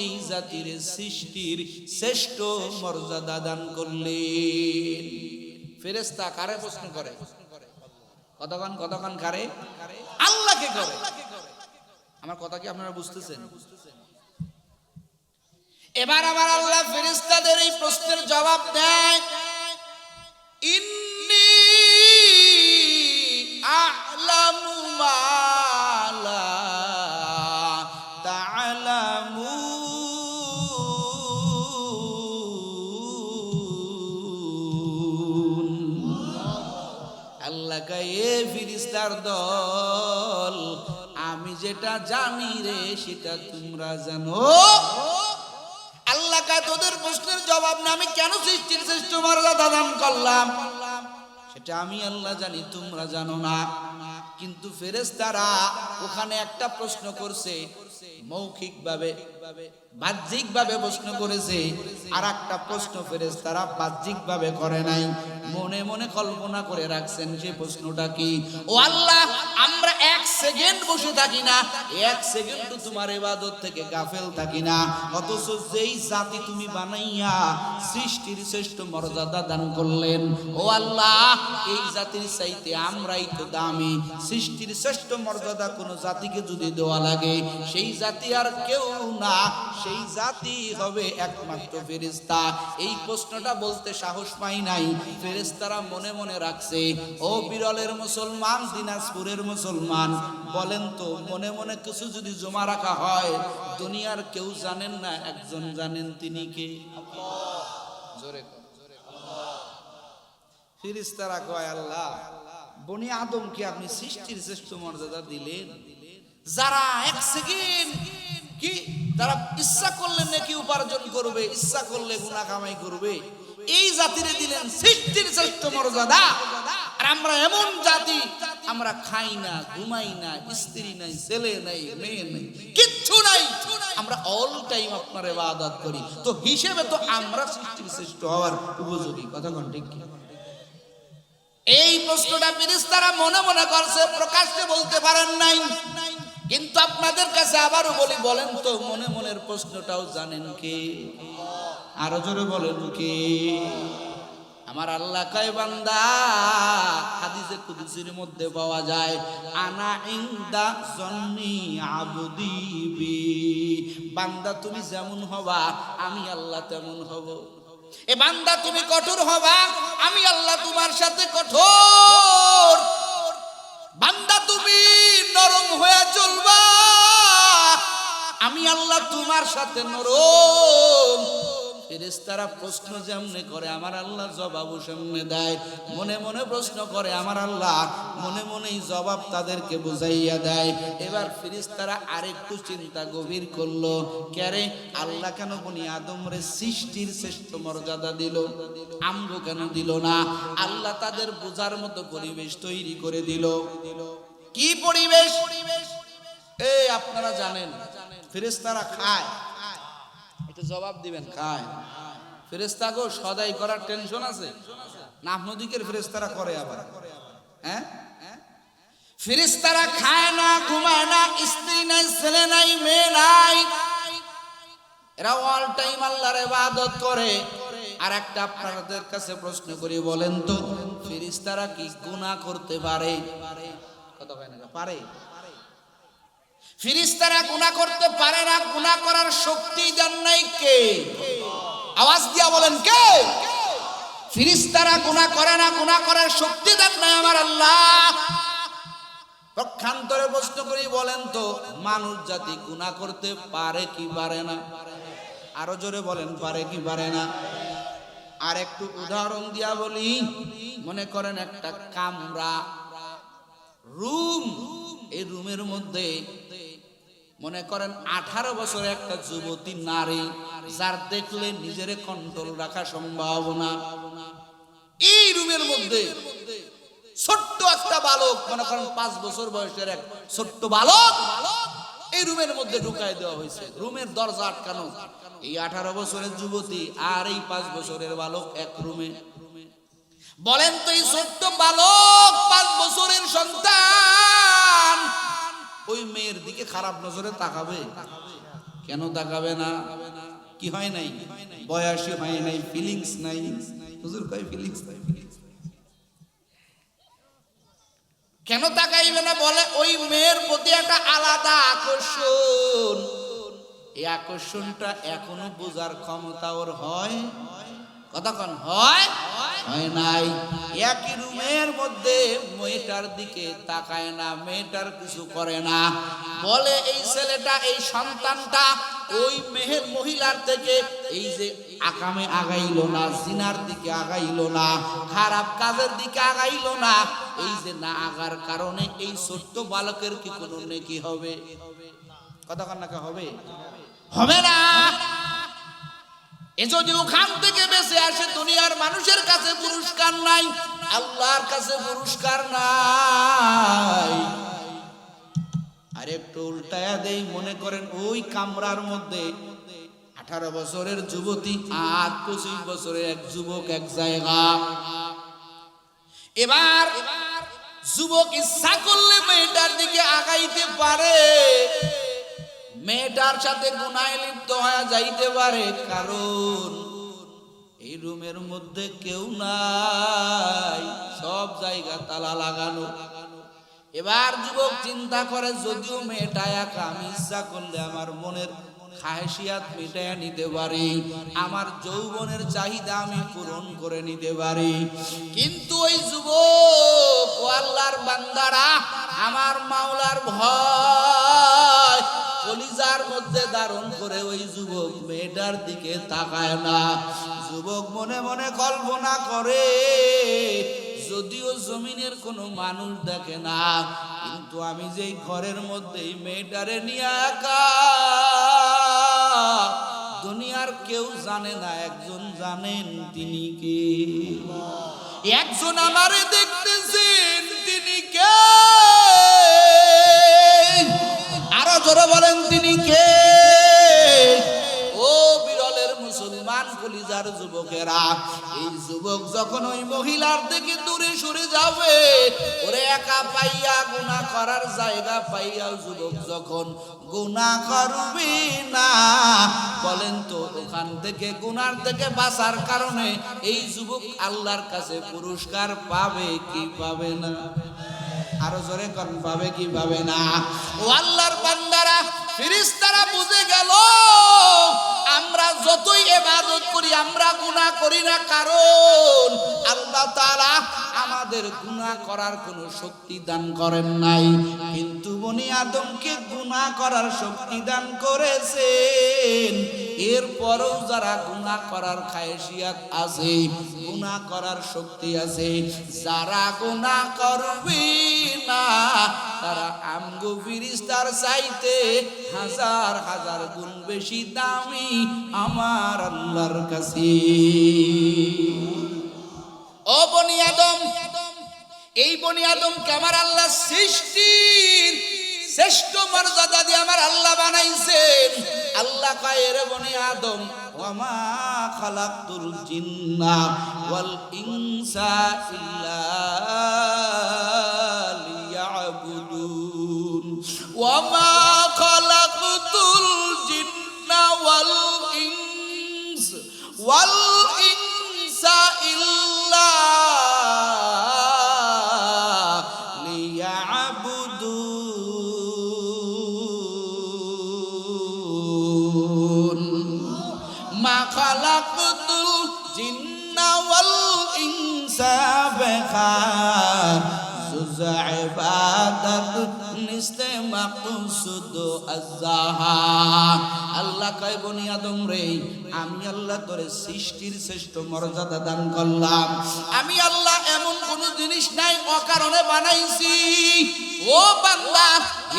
A: এই জাতির সৃষ্টির শ্রেষ্ঠ মর্যাদা দান করলেন? ফেরেশতা কারে প্রশ্ন করে? কতক্ষণ কারে? আল্লাহকে করে। আমার কথা কি আপনারা বুঝতেছেন? এবার আমার আল্লাহ ফেরেশতাদের এই প্রশ্নের জবাব দেয়, ইন্নী আ'লামু মা লা তা'লামুন। আল্লাহ কয়, এ ফেরেশতার দল, আমি যেটা জানি রে সেটা তোমরা জানো। আল্লাহ কয়, তোদের প্রশ্নের জবাব না, আমি কেন সৃষ্টির শ্রেষ্ঠ মর্যাদা দান করলাম সেটা আমি আল্লাহ জানি, তোমরা জানো না। কিন্তু ফেরেশতারা ওখানে একটা প্রশ্ন করছে, মৌখিক ভাবে বাহ্যিক ভাবে প্রশ্ন করেছে, আর একটা প্রশ্ন ফেরেশতারা বাহ্যিক ভাবে করে নাই, মনে মনে কল্পনা করে রাখছেন। সেই প্রশ্নটা কি? ও আল্লাহ, আমরা এক সেকেন্ড বসে থাকি না, এক সেকেন্ড তোমার ইবাদত থেকে গাফেল থাকি না, অথচ যেই জাতি তুমি বানাইয়া সৃষ্টির শ্রেষ্ঠ মর্যাদা দান করলেন, ও আল্লাহ, এই জাতির চাইতে আমরাই তো দামি। সৃষ্টির শ্রেষ্ঠ মর্যাদা কোন জাতিকে যদি দেওয়া লাগে, সেই জাতি আর কেউ না, সেই জাতি হবে একমাত্র ফেরেশতা। এই প্রশ্নটা বলতে সাহস পাই নাই, ফেরেশতারা মনে মনে রাখছে। ও বিরলের মুসলমান, দিনাজপুরের মুসলমান, বলেন তো, মনে মনে কিছু যদি জমা রাখা হয়, দুনিয়ার কেউ জানেন না, একজন জানেন, তিনি কে? জোরে ফেরেশতারা কয়, আল্লাহ, বনি আদমকে আপনি সৃষ্টির শ্রেষ্ঠ মর্যাদা দিলেন, যারা এক সেকেন্ড কি তারা ইচ্ছা করলে নাকি উপার্জন করবে, ইচ্ছা করলে গুনাহ কামাই করবে, এই জাতিরে দিলেন সৃষ্টির শ্রেষ্ঠ মর্যাদা। আর আমরা এমন জাতি, আমরা খাই না, ঘুমাই না, স্ত্রী নাই, ছেলে নাই, মেয়ে নাই, কিচ্ছু নাই, আমরা অল টাইম আপনার ইবাদত করি, তো হিসেবে তো আমরা সৃষ্টির শ্রেষ্ঠ হওয়ার উপযোগী। কথা কোন ঠিক? এই প্রশ্নটা ফেরেশতারা মনে মনে করছে, প্রকাশ্যে বলতে পারেন নাই। কিন্তু আপনাদের কাছে আবারও বলি, বলেন তো, মনে মনের প্রশ্নটাও জানেন কে? আরো জোরে বলেন কে? আমার আল্লাহ কয়, বান্দা, হাদিসে কুদসির মধ্যে পাওয়া যায়, আনা ইনদা জন্নি আবদি বি। বান্দা, তুমি যেমন হবা আমি আল্লাহ তেমন হব। এ বান্দা, তুমি কঠোর হবা, আমি আল্লাহ তোমার সাথে কঠোর। বান্দা, তুমি নরম হয়ে চলবা, আমি আল্লাহ তোমার সাথে নরম। ফেরেশতারা প্রশ্ন যেমনে করে, আমার আল্লাহ জবাবও সেমনে দেয়। মনে মনে প্রশ্ন করে, আমার আল্লাহ মনে মনেই জবাব তাদেরকে বুঝাইয়া দেয়। এবার ফেরেশতারা আরেকটু চিন্তা গভীর করলো, কেরে আল্লাহ কেন বনি আদমরে সৃষ্টির শ্রেষ্ঠ মর্যাদা দিল, আমগো কেন দিল না? আল্লাহ তাদের বোঝার মতো পরিবেশ তৈরি করে দিল। কি পরিবেশ? এই আপনারা জানেন ফেরেশতারা খায়, একটু জবাব দিবেন, খায়। ফেরেশতা গো সদাই করার টেনশন আছে না? আপনাদিকের ফেরেশতারা করে আবার, হ্যাঁ? ফেরেশতারা খায় না, ঘুমায় না, স্ত্রী নাই, ছেলে নাই, মেয়ে নাই, এরা অল টাইম আল্লাহর ইবাদত করে। আর একটা আপনাদের কাছে প্রশ্ন করি, বলেন তো, ফেরেশতারা কি গুনাহ করতে পারে? কথা কয় না, পারে? ফেরেশতারা গুনাহ করতে পারে না, গুনাহ করার শক্তি দেন নাই কে? আওয়াজ দিয়া বলেন, কে? ফেরেশতারা গুনাহ করে না, গুনাহ করার শক্তি দেন নাই আমার আল্লাহ। পক্ষান্তরে প্রশ্ন করি, বলেন তো, মানুষ জাতি গুনাহ করতে পারে কি পারে না? আরো জোরে বলেন, পারে কি পারে না? আর একটু উদাহরণ দিয়া বলি, মনে করেন একটা কামরা রুম, এই রুমের মধ্যে মনে করেন 18 বছরের একটা যুবতী নারী, যার দেখলে নিজের কন্ট্রোল রাখা সম্ভব না। এই রুমের মধ্যে ছোট্ট একটা বালক, মনে করেন 5 বছর বয়সের এক ছোট্ট বালক এই রুমের মধ্যে ঢুকাই দেওয়া হয়েছে, রুমের দরজা আটকানো। এই 18 বছরের যুবতী আর এই 5 বছরের বালক এক রুমে। বলেন তো এই ছোট্ট বালক 5 বছরের সন্তান ওই মেয়ের দিকে খারাপ নজরে তাকাবে? কেন তাকাবে না? কি হয় নাই? বয়সী হয় নাই, ফিলিংস নাই। হুজুর কয় ফিলিংস নাই। কেন তাকাইবে না? বলে ওই মেয়ের প্রতি একটা আলাদা আকর্ষণ। এই আকর্ষণটা এখনো বোঝার ক্ষমতা ওর হয়? কতক্ষণ হয়? হয় নাই। একই রুমের মধ্যে মেয়েটার দিকে তাকায় না, মেয়েটার কিছু করে না। বলে এই ছেলেটা, এই সন্তানটা ওই মেহের মহিলার থেকে এই যে আকামে আগাইলো না, জিনার দিকে আগাইলো না, খারাপ কাজের দিকে আগাইলো না, এই যে না আগার কারণে এই ছোট্ট বালকের কি কোনো নেকি হবে? কতক্ষণ নাকি হবে? হবে না। এ যদি ওখান থেকে বেঁচে আসে, দুনিয়ার মানুষের কাছে পুরস্কার নাই, আল্লাহর কাছে পুরস্কার নাই। আর একটু উল্টায়া দেই, মনে করেন ওই কামরার মধ্যে 18 বছরের যুবতী আর 25 বছরের এক যুবক এক জায়গা। এবার যুবক ইচ্ছা করলে মেয়েটার দিকে আগাইতে পারে, মেয়েটার সাথে গুনাহে লিপ্ত হয়ে যাইতে পারে, কারণ এই রুমের মধ্যে কেউ নাই, সব জায়গা তালা লাগানো। এবার যুবক চিন্তা করে, যদিও মেয়েটা একা, আমি ইচ্ছা করলে আমার মনের খায়সিয়াত মিটাইয়া নিতে পারি, আমার যৌবনের চাহিদা আমি পূরণ করে নিতে পারি। কিন্তু ওই যুবক, ও আল্লাহর বান্দারা, আমার মাওলার ভয় কলিজার মধ্যে ধারণ করে ওই যুবক মেয়েটার দিকে তাকায় না। যুবক মনে মনে কল্পনা করে, যদিও জমিনের কোনো মানুষ দেখে না, কিন্তু আমি যেই ঘরের মধ্যে মেয়েটারে নিয়ে একা, দুনিয়ার কেউ জানে না, একজন জানেন, তিনি কে? একজন আমারে দেখতেছেন, তিনি কে? আরো জোরে বলেন, তিনি কে? ও বিরলের মুসলমান কলিজার যুবকেরা, এই যুবক যখন ওই মহিলার দিকে দূরে সরে যাবে, ওরে একা পাইয়া, গুনাহ করার জায়গা পাইয়া যুবক যখন গুনাহ করবে না, বলেন তো ওখান থেকে গুনার থেকে বাঁচার কারণে এই যুবক আল্লাহর কাছে পুরস্কার পাবে কি পাবে না? আরো জোরে কোন পাবে কি পাবে না? ও আল্লাহর বান্দারা, ফেরেশতারা বুঝে গেল, আমরা যতই ইবাদত করি আমরা গুনাহ করি না, কারণ আল্লাহ তাআলা আমাদের গুনাহ করার কোনো শক্তি দান করেন নাই, কিন্তু বনি আদমকে গুনাহ করার শক্তি দান করেছেন। এরপরেও যারা গুনাহ করার খায়সিয়াত আছে, গুনাহ করার শক্তি আছে, যারা গুনাহ করবে না, তারা আমগো ফেরেশতার চাইতে হাজার হাজার গুণ বেশি দামি আমার আল্লাহর কাছে। ও বনি আদম, এই বনি আদমকে আমার আল্লাহ সৃষ্টির শ্রেষ্ঠ মর্যাদা দিয়ে আমার আল্লাহ বানাইছেন। আল্লাহ কয়, রে বনি আদম, ওয়ামা খালাকতুল জিন্না ওয়াল ইনসা ইল্লা লিয়াবুদুন, ওয়ামা খালাকতুল জিন্না ওয়াল ইনসা ইল্লা লিয়াবুদুন, মা খালাকতুল জিন্না ওয়াল ইনসা বিখা ইবাদত নিস্তে মাকসুদ আযাহা। আল্লাহ কয় বনি আদম রে, আমি আল্লাহ তোরে সৃষ্টির শ্রেষ্ঠ মর্যাদা দান করলাম। আমি আল্লাহ এমন কোন জিনিস নাই অকারণে বানাইছি। ও বান্দা,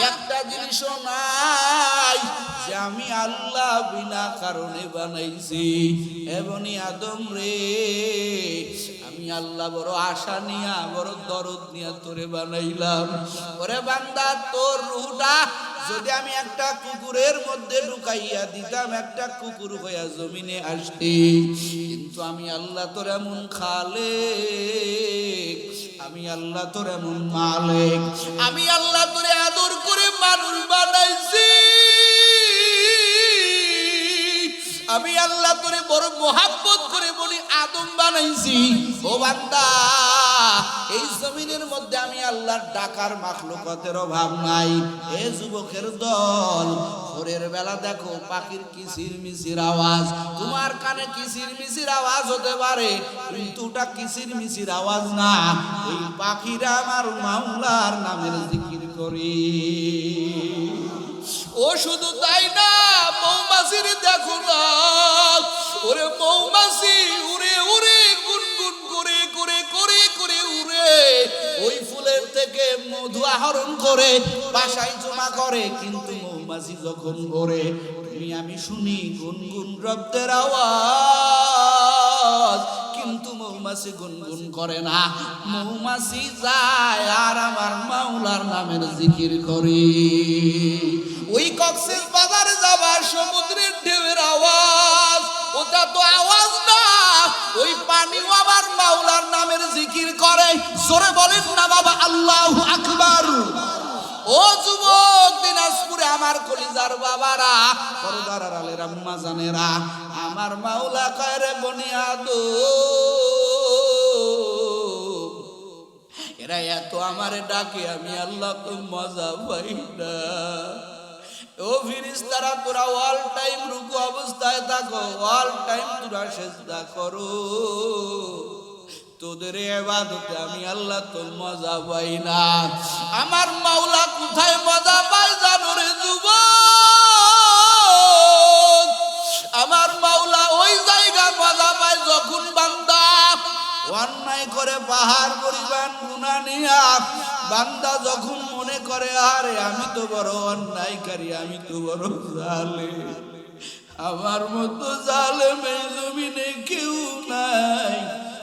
A: একটা জিনিসও নাই যে আমি আল্লাহ বিনা কারণে বানাইছি। এ বনি আদম রে, আমি আল্লাহ বড় আশা নিয়া, বড় দরদ নিয়া তোরে বানাইলাম। ওরে বান্দা, তোর রূহটা যদি আমি একটা কুকুরের মধ্যে ঢুকাইয়া দিতাম, একটা কুকুর হইয়া জমিনে আসতি। কিন্তু আমি আল্লাহ তোর এমন খালেক, আমি আল্লাহ তোর এমন মালিক, আমি আল্লাহ তোরে আদর করে মানুষ বানাইছি। আমি আল্লাহ তোরে বড় মোহাব্বত করে বলি আদম বানাইছি। ও বান্দা, এই জমিনের মধ্যে আমি আল্লাহর ডাকার মাখলুকাতের অভাব নাই। এ যুবকের দল, ভোরের বেলা দেখো পাখির কিচির মিচির আওয়াজ, তোমার কানে কিচির মিচির আওয়াজ হতে পারে, কিন্তু ওটা কিচির মিচির আওয়াজ না। ওই পাখিরা আমার মাওলার নামের জিকির করি। ও শুধু তাই না, মৌমাছির দেখো না, ওরে মৌমাছি উড়ে উড়ে গুনগুন করে করে করে করে উড়ে ওই ফুলের থেকে মধু আহরণ করে বাসায় জমা করে। কিন্তু মৌমাছি যখন ওড়ে, তুমি আমি শুনি গুনগুন শব্দের আওয়াজ, কিন্তু মৌমাছি গুনগুন করে না। মৌমাছি যায় আর আমার মাওলার নামের জিকির করে। ওই কক্সেস বাজারে যাবার সমুদ্রের ঢেউয়ের আওয়াজ, ওটা তো আওয়াজ না, ওই পানিও আমার মাওলার নামের জিকির করে। জোরে বলেন না বাবা, আল্লাহু আকবার। ও যুবক দিনাজপুরে আমার কলিজার বাবারা, পর্দার আড়ালের আম্মা জানেরা, আমার মাওলা কয় রে বনি আদম, এরা এত আমারে ডাকে, আমি আল্লাহ তো মজা পাই না। ও ফেরেশতারা, তোরা অল টাইম রুকু অবস্থায় থাকো, অল টাইম তোরা সিজদা করো, তোদের ইবাদতে আমি আল্লাহ তো মজা পাই না। আমার মাওলা কোথায় মজা পায় জানো রে যুবক? আমার মাওলা ওই জায়গা মজা পায় যখন বান্দা অন্যায় করে পাহাড় পরিমাণ গুনাহ নিয়া, বান্দা যখন মনে করে আরে আমি তো বড় অন্যায়কারী, আমি তো বড় জালেম, আমার মতো জালেম এই জমিনে কেউ নাই।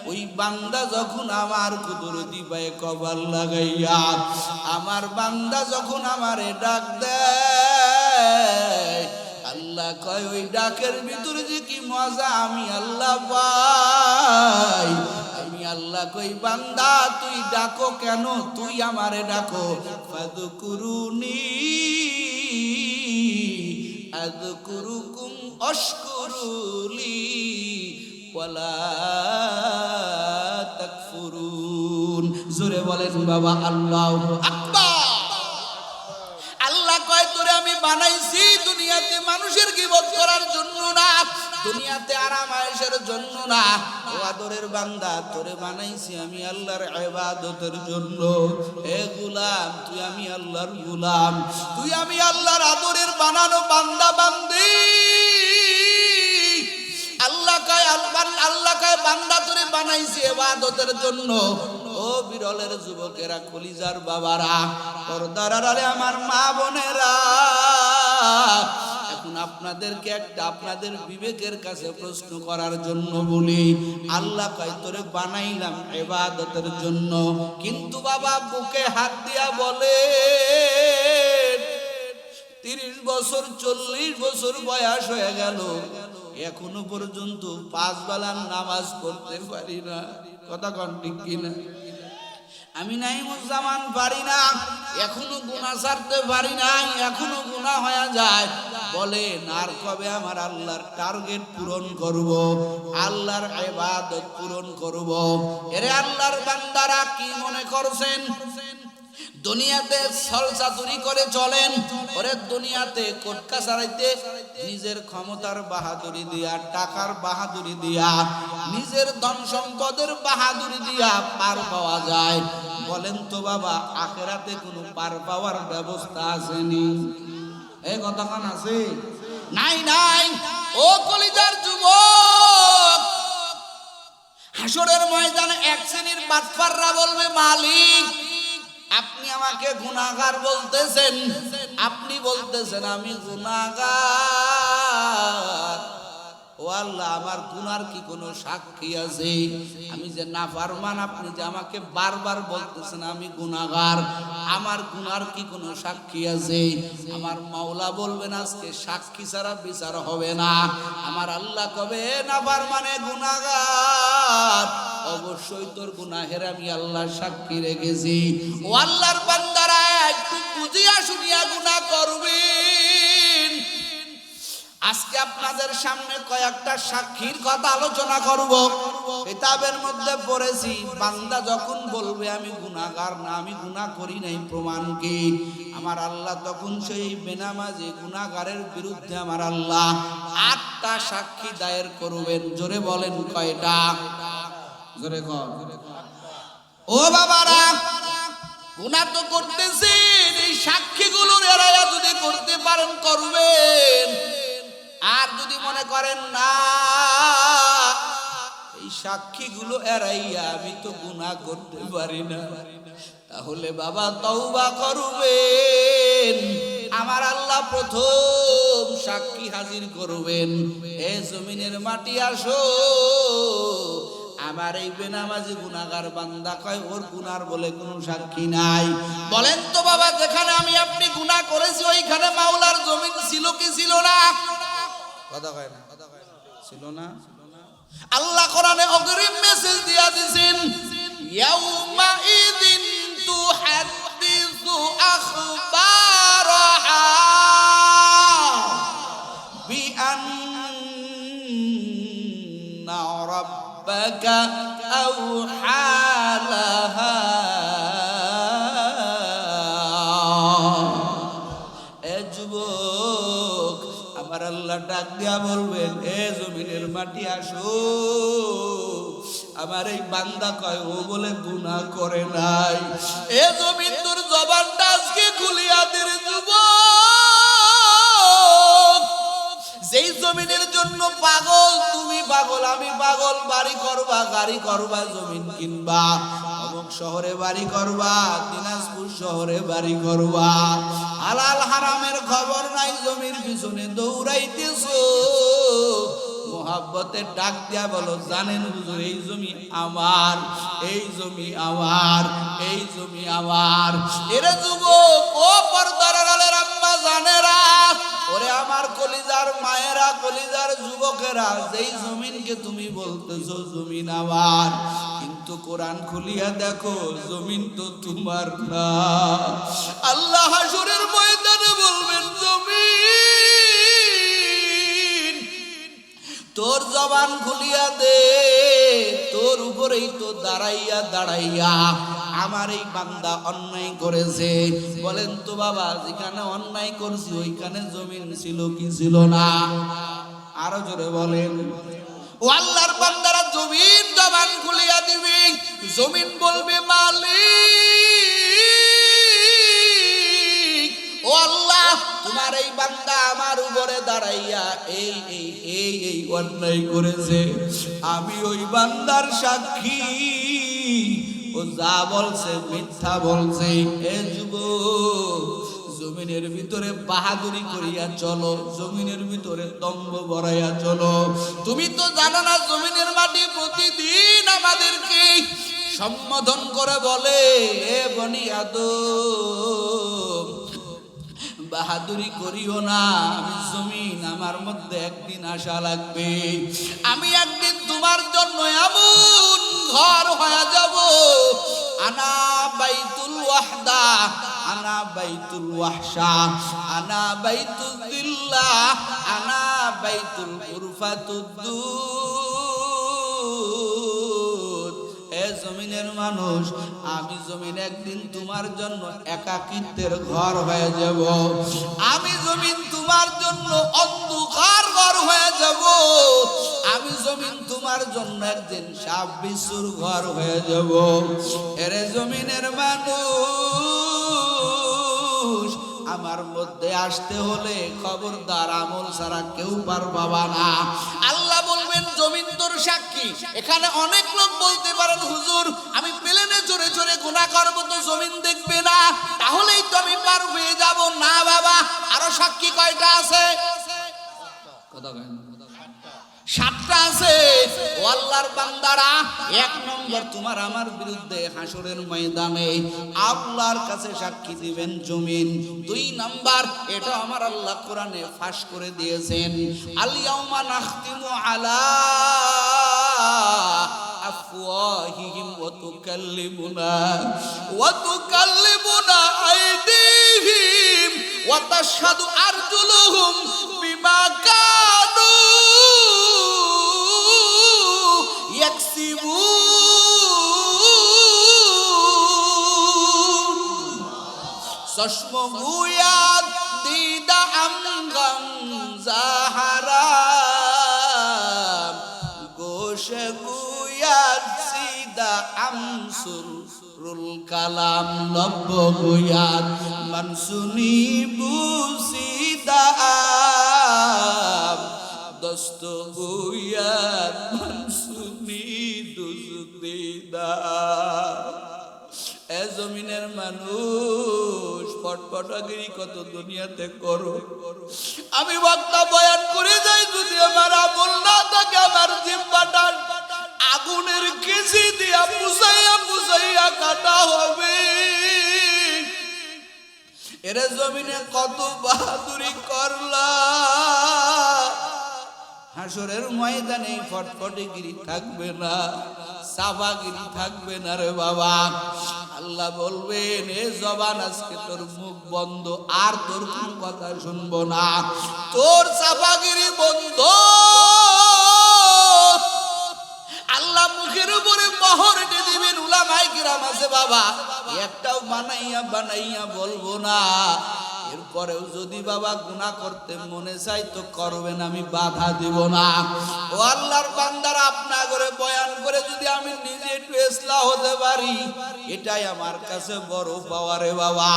A: ওই বান্দা যখন আমার কুদরতি পায়ে কবর লাগাইয়া, আমার বান্দা যখন আমারে ডাক দেয়, আল্লাহ কয় ওই ডাকের ভিতরে যে কি মজা আমি আল্লাহ পাই। আমি আল্লাহ কই বান্দা তুই ডাকো কেন, তুই আমারে ডাকো। ফাযকুরুনি আযকুরুকুম আশকুরুলি ওয়ালা তাকফুরুন। জোরে বলেন বাবা আল্লাহু আকবার। আল্লাহ কয় তোরে আমি বানাইছি দুনিয়াতে মানুষের গীবত করার জন্য না, দুনিয়াতে আরাম আয়েশের জন্য না। ও আদরের বান্দা, তোরে বানাইছি আমি আল্লাহর ইবাদতের জন্য। এ গোলাম, তুই আমি আল্লাহর গোলাম, তুই আমি আল্লাহর আদরের বানানো বান্দা বান্দি। আল্লাহ কয় বান্দা তোরে বানাইছি ইবাদতের জন্য। ও বিরলের যুবকেরা, কলিজার বাবারা, পর্দার আড়ালে আমার মা বোনেরা, এখন আপনাদেরকে একটা আপনাদের বিবেকের কাছে প্রশ্ন করার জন্য বলি। আল্লাহ কয় তোরে বানাইলাম ইবাদতের জন্য, কিন্তু বাবা বুকে হাত দিয়া বলে 30 বছর 40 বছর বয়স হয়ে গেল, এখনো পর্যন্ত 5 বেলার নামাজ পড়তে পারি না। কথা কন ঠিক কিনা? আমি নাইমুজ্জামান পারি না, এখনো গুনাহ ছাড়তে পারি না, এখনো গুনাহ হয়ে যায়। বলেন আর কবে আমার আল্লাহর টার্গেট পূরণ করব, আল্লাহর ইবাদত পূরণ করব? এরে আল্লাহর বান্দারা কি মনে করছেন দুনিয়াতে ছলচাতুরি করে চলেন? ওরে দুনিয়াতে কোট কাছারিতে নিজের ক্ষমতার বাহাদুরি দিয়া, টাকার বাহাদুরি দিয়া, নিজের ধন সম্পদের বাহাদুরি দিয়া পার পাওয়া যায়। বলেন তো বাবা আখিরাতে কোনো পার পাওয়ার ব্যবস্থা আসেনি? এই কথাখান আছে? নাই নাই। ও কলিজার যুবক, হাসরের ময়দানে এক শ্রেণীর বাটপাররা বলবে, মালিক আপনি আমাকে গুনাহগার বলতেছেন, আপনি বলতেছেন আমি গুনাহগার। ও আল্লাহ, আমার গুনার কি কোনো সাক্ষী আছে? আমি যে নাফরমান, আপনি যে আমাকে বারবার বলতেছেন আমি গুনাহগার, আমার গুনার কি কোনো সাক্ষী আছে? আমার মাওলা বলবেন আজকে সাক্ষী ছাড়া বিচার হবে না। আমার আল্লাহ কবে, নাফরমানে গুনাহগার, অবশ্যই তোর গুনাহের আমি আল্লাহ সাক্ষী রেখেছি। ও আল্লাহর বান্দারা, একটু বুঝিয়া শুনিয়া গুনাহ করবেন। আজকে আপনাদের সামনে কয়েকটা সাক্ষীর কথা আলোচনা করব। কিতাবের মধ্যে পড়েছি, বান্দা যখন বলবে আমি গুনাহগার না, আমি গুনাহ করি নাই, প্রমাণ কি? আমার আল্লাহ তখন সেই বেনামাজি গুনাহগারের বিরুদ্ধে আমার আল্লাহ 8টা সাক্ষী দায়ের করবেন। জোরে বলেন কয়টা? জোরে কর। ও বাবারা, গুনাহ তো করতেছেন, এই সাক্ষীগুলোর এড়াইয়া যদি করতে পারেন করবেন। আর যদি মনে করেন না এই সাক্ষীগুলো এড়াইয়া আমি তো গুনাহ করতে পারি না, তাহলে বাবা তওবা করবেন। আমার আল্লাহ প্রথম সাক্ষী হাজির করবেন। এ জমিনের মাটি আসো, আমার এই বেনামাজি গুনাহগার বান্দা কয় ওর গুনার বলে কোনো সাক্ষী নাই। বলেন তো বাবা, যেখানে আমি আপনি গুনাহ করেছি ওইখানে মাওলার জমিন ছিল কি ছিল না? কথা কয় না, ছিল না? আল্লাহ কোরআনে অগ্রিম মেসেজ দিয়া দিয়েছেন, ইয়াউমা ইদিন তুহাদ্দিসু আখবারাহা বিআন্না রাব্বাকা আওহা লাহা। এ যুবক, আমার আল্লাহ ডাক দিয়া বলবেন, এ জমিনের মাটি আসো, আমার এই বান্দা কয় ও বলে গুনাহ করে নাই। এ জমিন তোর জবানটা আজকে খুলিয়া দে রে যুবক। যেই জমিনের জন্য পাগল তুমি, পাগল আমি, পাগল বাড়ি করবা, গাড়ি করবা, জমিন কিনবা, অমুক শহরে বাড়ি করবা, দিনাজপুর শহরে বাড়ি করবা, হালাল হারামের খবর নাই, জমির পিছনে দৌড়াইতেছো। মোহাব্বতের ডাক দিয়া বলো, জানেন হুজুর এই জমি আমার, এই জমি আমার, এই জমি আমার। এরে যুবক, ও পর্দার আড়ালের আম্মা জানেরা, ওরে আমার কলিজার মায়েরা, কলিজার যুবকেরা, যেই জমিনকে তুমি বলতেছো জমিন আমার, কিন্তু কোরআন খুলিয়া দেখো জমিন তো তোমার না। আল্লাহ হাসরের ময়দানে বলবেন, জমিন তোর জবান খুলিয়া দে, তোর উপরেই তো দাঁড়াইয়া দাঁড়াইয়া আমার এই বান্দা অন্যায় করেছে। বলেন তো বাবা, যেখানে অন্যায় করছি ওইখানে জমিন ছিল কি ছিল না? আরো জোরে বলেন। ও আল্লাহর বান্দারা, জমিন জবান খুলিয়া দিবে, জমিন বলবে মালিক, ও আল্লাহ তোমার এই বান্দা আমার উপরে দাঁড়াইয়া এই এই এই এই অন্যায় করেছে, আমি ওই বান্দার সাক্ষী, ও যা বলছে মিথ্যা বলছে। এ যুবক, জমিনের ভিতরে বাহাদুরি করিয়া চলো, জমিনের ভিতরে দম্ভ বড়াইয়া চলো। তুমি তো জানো না জমিনের মাটি প্রতিদিন আমাদেরকে সম্বোধন করে বলে, এ বনি আদম বাহাদুরি করিও না, আমি জমিন, আমার মধ্যে একদিন আশা লাগবে, আমি একদিন তোমার জন্য এমন ঘর হয়ে যাব, আনা বাইতুল ওয়াহদা, আনা বাইতুল ওয়াহশা, আনা বাইতুল দিল্লাহ, আনা বাইতুল উরফাতুদ্দুদ। এ জমিনের মানুষ, আমি জমিন একদিন তোমার জন্য একাকিত্বের ঘর হয়ে যাব, আমি জমিন তোমার জন্য অন্ধকার ঘর হয়ে যাব, আমি জমিন তোমার জন্য একদিন সাপ বিচ্ছুর ঘর হয়ে যাব। এরে জমিনের মানুষ, আমার মধ্যে আসতে হলে খবরদার আমল ছাড়া কেউ পারবা না। আল্লাহ বলবেন জমিন তোর সাক্ষী। এখানে অনেক লোক বলতে পারেন হুজুর আমি প্লেনে চড়ে চড়ে গুনাহ করব তো জমিন দেখবে না, তাহলেই তো আমি পার হয়ে যাব। না বাবা, আরো সাক্ষী কয়টা আছে? কথা কয় না, 7টা আছে। ও আল্লাহর বান্দারা, 1 নম্বর তোমার আমার বিরুদ্ধে হাসরের ময়দানে আল্লাহর কাছে সাক্ষী দিবেন জমিন। 2 নম্বর, এটা আমার আল্লাহ কোরআনে ফাঁস করে দিয়েছেন, আল ইয়াউমা নাখতিমু আলা আফওয়াহিহিম ওয়া তুকাল্লিমুনা আইদিহিম ওয়া তাশহাদু আরজুলুহুম বিমা কানু চশমগুয়াত দিদা আমগাম জাহারাম গোশগুয়াত সিদা আমসুরুল কালাম নব্বগুয়াত মানসুনি বুসিদা দস্তগুয়াত মানসুনি দুজদিদা। এ জমিনের মানুষ, পটপটাগিরি কত দুনিয়াতে করো। আমি বক্তা বয়ান করে যাই, যদি আমার আমল না থাকে আমার জিহ্বাটা আগুনের কেজি দিয়া পুষাইয়া পুষাইয়া কাটা হবে। এরা জমিনে কত বাহাদুরি করলা, হাসরের ময়দানে ফটফটিগিরি থাকবে না, সাবাগিরি থাকবে না রে বাবা। আল্লাহ বলবেন এ জবান আজকে তোর মুখ বন্ধ, আর তোর কোনো কথা শুনবো না, তোর সাবাগিরি বন্ধ। আল্লাহ মুখের উপরে মোহর এঁটে দিবেন। উলামায়ে কিরাম আছে বাবা, একটাও বানাইয়া বানাইয়া বলবো না। এরপরেও যদি বাবা গুনাহ করতে মনে চাই তো করবেন, আমি বাধা দিব না। ও আল্লাহর বান্দারা, আপনা করে বয়ান করে যদি আমি নিজে একটু ইসলাহ হতে পারি, এটাই আমার কাছে বড় পাওয়ারে বাবা।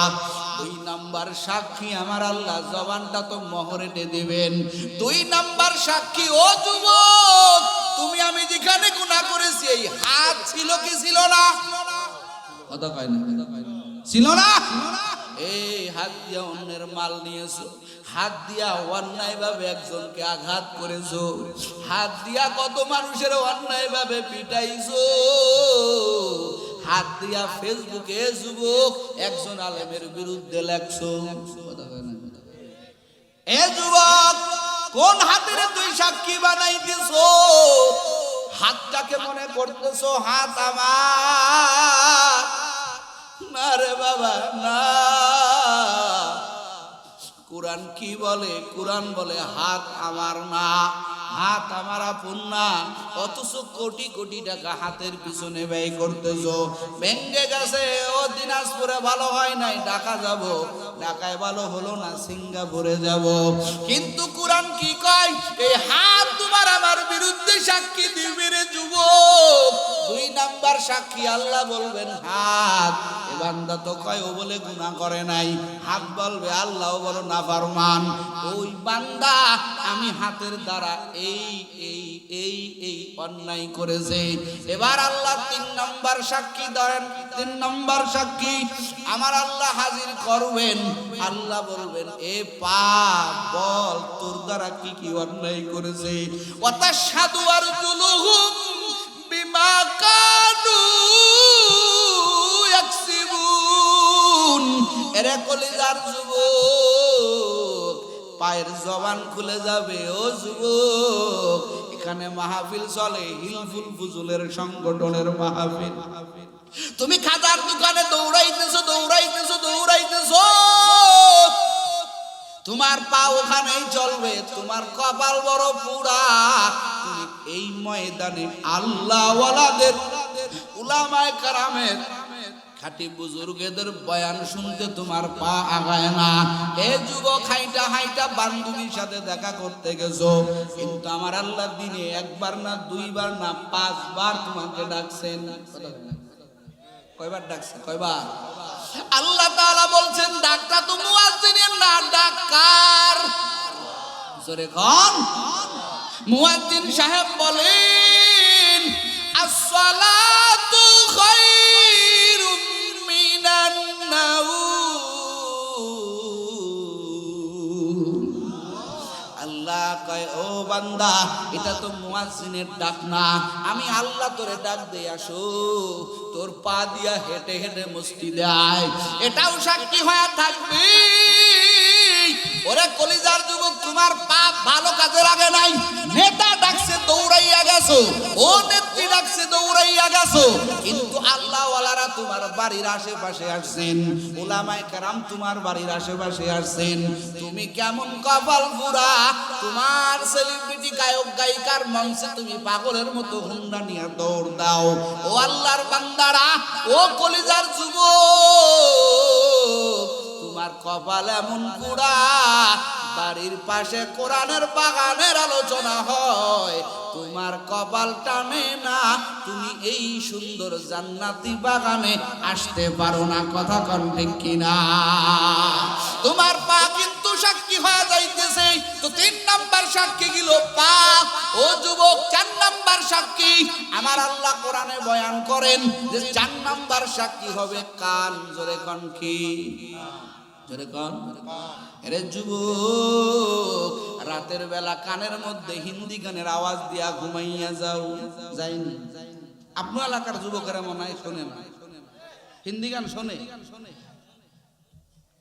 A: 2 নাম্বার সাক্ষী আমার আল্লাহ, জবানটা তো মোহর এঁটে দিবেন। 2 নাম্বার সাক্ষী, ও যুবক তুমি আমি যেখানে গুনাহ করেছি এই হাত ছিল কি ছিল না? কথা কয় না, ছিল না? এই হাত দিয়া অন্যের মাল নিয়েছো, হাত দিয়া অন্যায় ভাবে একজনকে আঘাত করেছো, হাত দিয়া কত মানুষের অন্যায় ভাবে পিটাইছো, হাত দিয়া ফেসবুকে যুবক একজন আলেমের বিরুদ্ধে লেখছো। এ যুবক, কোন হাতের তুই সাক্ষী বানাইতেছো? হাতটাকে মনে করতেছো হাত আমার? না রে বাবা না। কোরআন কি বলে? কোরআন বলে হাত আমার না, হাত আমার আপন না, অথচ কোটি কোটি টাকা হাতের পিছনে ব্যয় করতেছো। ভেঙ্গে গেছে, ও দিনাজপুরে ভালো হয় নাই, ঢাকা যাব, ঢাকায় ভালো হলো না, সিঙ্গাপুরে যাব। কিন্তু কোরআন কি কয়? এই হাত তোমার আমার বিরুদ্ধে সাক্ষী দিবে রে যুবক। 2 নাম্বার সাক্ষী আল্লাহ বলবেন হাত। এ বান্দা তো কয় ও বলে গুনাহ করে নাই, হাত বলবে আল্লাহ বলো নাফরমান। ওই বান্দা আমি হাতের দ্বারা এই এই এই এই অন্যায় করেছে। এবার আল্লাহ 3 নাম্বার সাক্ষী ধরেন। 3 নাম্বার সাক্ষী আমার আল্লাহ হাজির করবেন। আল্লাহ বলবেন এ পাপ বল তোর দ্বারা কি কি অন্যায় করেছে। ওয়াতাশহাদু আরজুলুহুম বিমা কানু ইয়াকসিবুন। এরে কলিজার যুবক, পায়ের জবান খুলে যাবে। ও যুবক, এখানে মাহফিল চলে, হিলফুল ফুজুলের সংগঠনের মাহফিল। তুমি খাতার দোকানে দৌড়াইতেছো দৌড়াইতেছো দৌড়াইতেছো, তোমার পা ওখানেই চলবে, তোমার কপাল বড় পুরা। তুমি এই ময়দানে আল্লাহ ওয়ালাদের উলামায়ে কেরামের খাঁটি বুজুর্গদের বয়ান শুনতে তোমার পা আগায় না। এ যুবক হাইটা হাইটা বান্ধবীর সাথে দেখা করতে গেছো, কিন্তু আমার আল্লাহ দিনে একবার না দুইবার না 5 বার তোমাকে ডাকছেন। কয়বার ডাকছে? কয়বার? আল্লাহ তাআলা বলছেন ডাকটা তো মুয়াজ্জিনের না, ডাক কার? জোরে কোন? মুয়াজ্জিন সাহেব বলেন আসসালাতু খায়রুম মিনান নাউম। আল্লাহ কয় ও বান্দা, এটা তো মুয়াজ্জিনের ডাক না, আমি আল্লাহ তোরে ডাক দেই আসো। তোর পা দিয়া হেঁটে হেঁটে মসজিদে আয়, এটাও সাক্ষী হয়ে থাকবে। ওরে কলিজার যুবক, তোমার পা ভালো কাজে লাগে নাই, নেতা ডাকছে দৌড়াইয়া গেছো, ও নেত্রী ডাকছে দৌড়াইয়া গেছো, কিন্তু আল্লাহ ওয়ালারা তোমার বাড়ির আশেপাশে আসছেন, উলামায়ে কেরাম তোমার বাড়ির আশেপাশে আসছেন। তুমি কেমন কপাল পুরা, তোমার সেলিব্রিটি গায়ক গায়িকার মঞ্চে তুমি পাগলের মতো হুন্ডা নিয়ে দৌড় দাও। ও আল্লাহর বান্দারা, ও কলিজার যুবক, তোমার কপাল এমন পুরা, বাড়ির পাশে কোরআনের বাগানের আলোচনা হয়, তোমার কপাল টানে না, তুমি এই সুন্দর জান্নাতি বাগানে আসতে পারো না। কথা কোন ঠিক কিনা? তোমার পা কিন্তু সাক্ষী হয়ে যাইতেছে। তো 3 নাম্বার সাক্ষী গেল পা। ও যুবক, 4 নাম্বার সাক্ষী আমার আল্লাহ কোরআনে বয়ান করেন যে 4 নাম্বার সাক্ষী হবে কান। জোরে কোন কি? জোরে কোন? আরে যুবক, রাতের বেলা কানের মধ্যে হিন্দি গানের আওয়াজ দিয়া ঘুমাইয়া যাও, যাইনি? আপনার এলাকার যুবকেরা মনে হয় শোনে না, হিন্দি গান শোনে।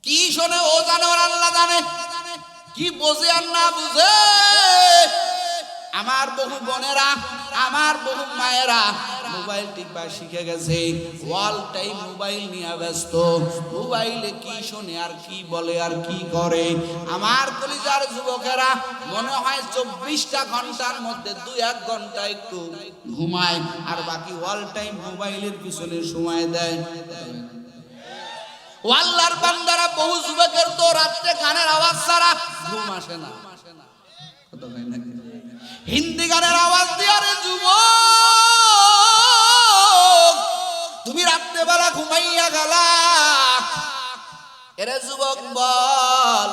A: কি শোনে ও জানে, ওর আল্লাহ জানে। কি বোঝে আর না বুঝে। আমার বহু বোনেরা, আমার বহু মায়েরা মোবাইল টিপা শিখে গেছে, অল টাইম মোবাইল নিয়ে ব্যস্ত। মোবাইলে কি শোনে আর কি বলে আর কি করে। আমার কলিজার যুবকেরা মনে হয় 24টা ঘন্টার মধ্যে 2-1 ঘন্টা একটু ঘুমায়, আর বাকি অল টাইম মোবাইলের পিছনে সময় দেয়। আল্লাহর বান্দারা, বহু যুবকের তো রাতে গানের আওয়াজ ছাড়া ঘুম আসে না। হিন্দি গানের আওয়াজ দিয়ে, রে যুবক, তুমি রাত্রে বেলা ঘুমাইয়া গেলা। এরে যুবক বল,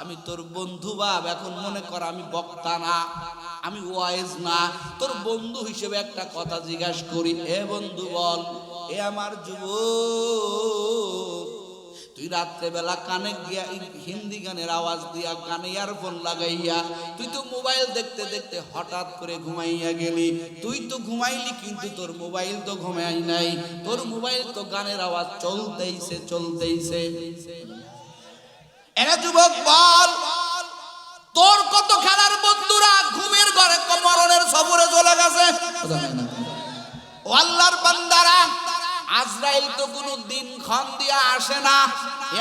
A: আমি তোর বন্ধু বাপ, এখন মনে কর আমি বক্তা না, আমি ওয়াইজ না, তোর বন্ধু হিসেবে একটা কথা জিজ্ঞাসা করি। এ বন্ধু বল, এ আমার যুবক, তুই রাত্রে বেলা কানে গিয়া হিন্দি গানের আওয়াজ দিয়া কানে ইয়ারফোন লাগাইয়া তুই তো মোবাইল দেখতে দেখতে হঠাৎ করে ঘুমাইয়া গেলি। তুই তো ঘুমাইলি, কিন্তু তোর মোবাইল তো ঘুমাই নাই, তোর মোবাইল তো গানের আওয়াজ চলতেইছে চলতেইছে। এরা যুবক বল, তোর কত খেলার বন্ধুরা ঘুমের ঘরে মরণের সফরে চলে গেছে। ও আল্লাহর বান্দারা, আজরাইল তো কোনো দিন ক্ষণ দিয়া আসে না,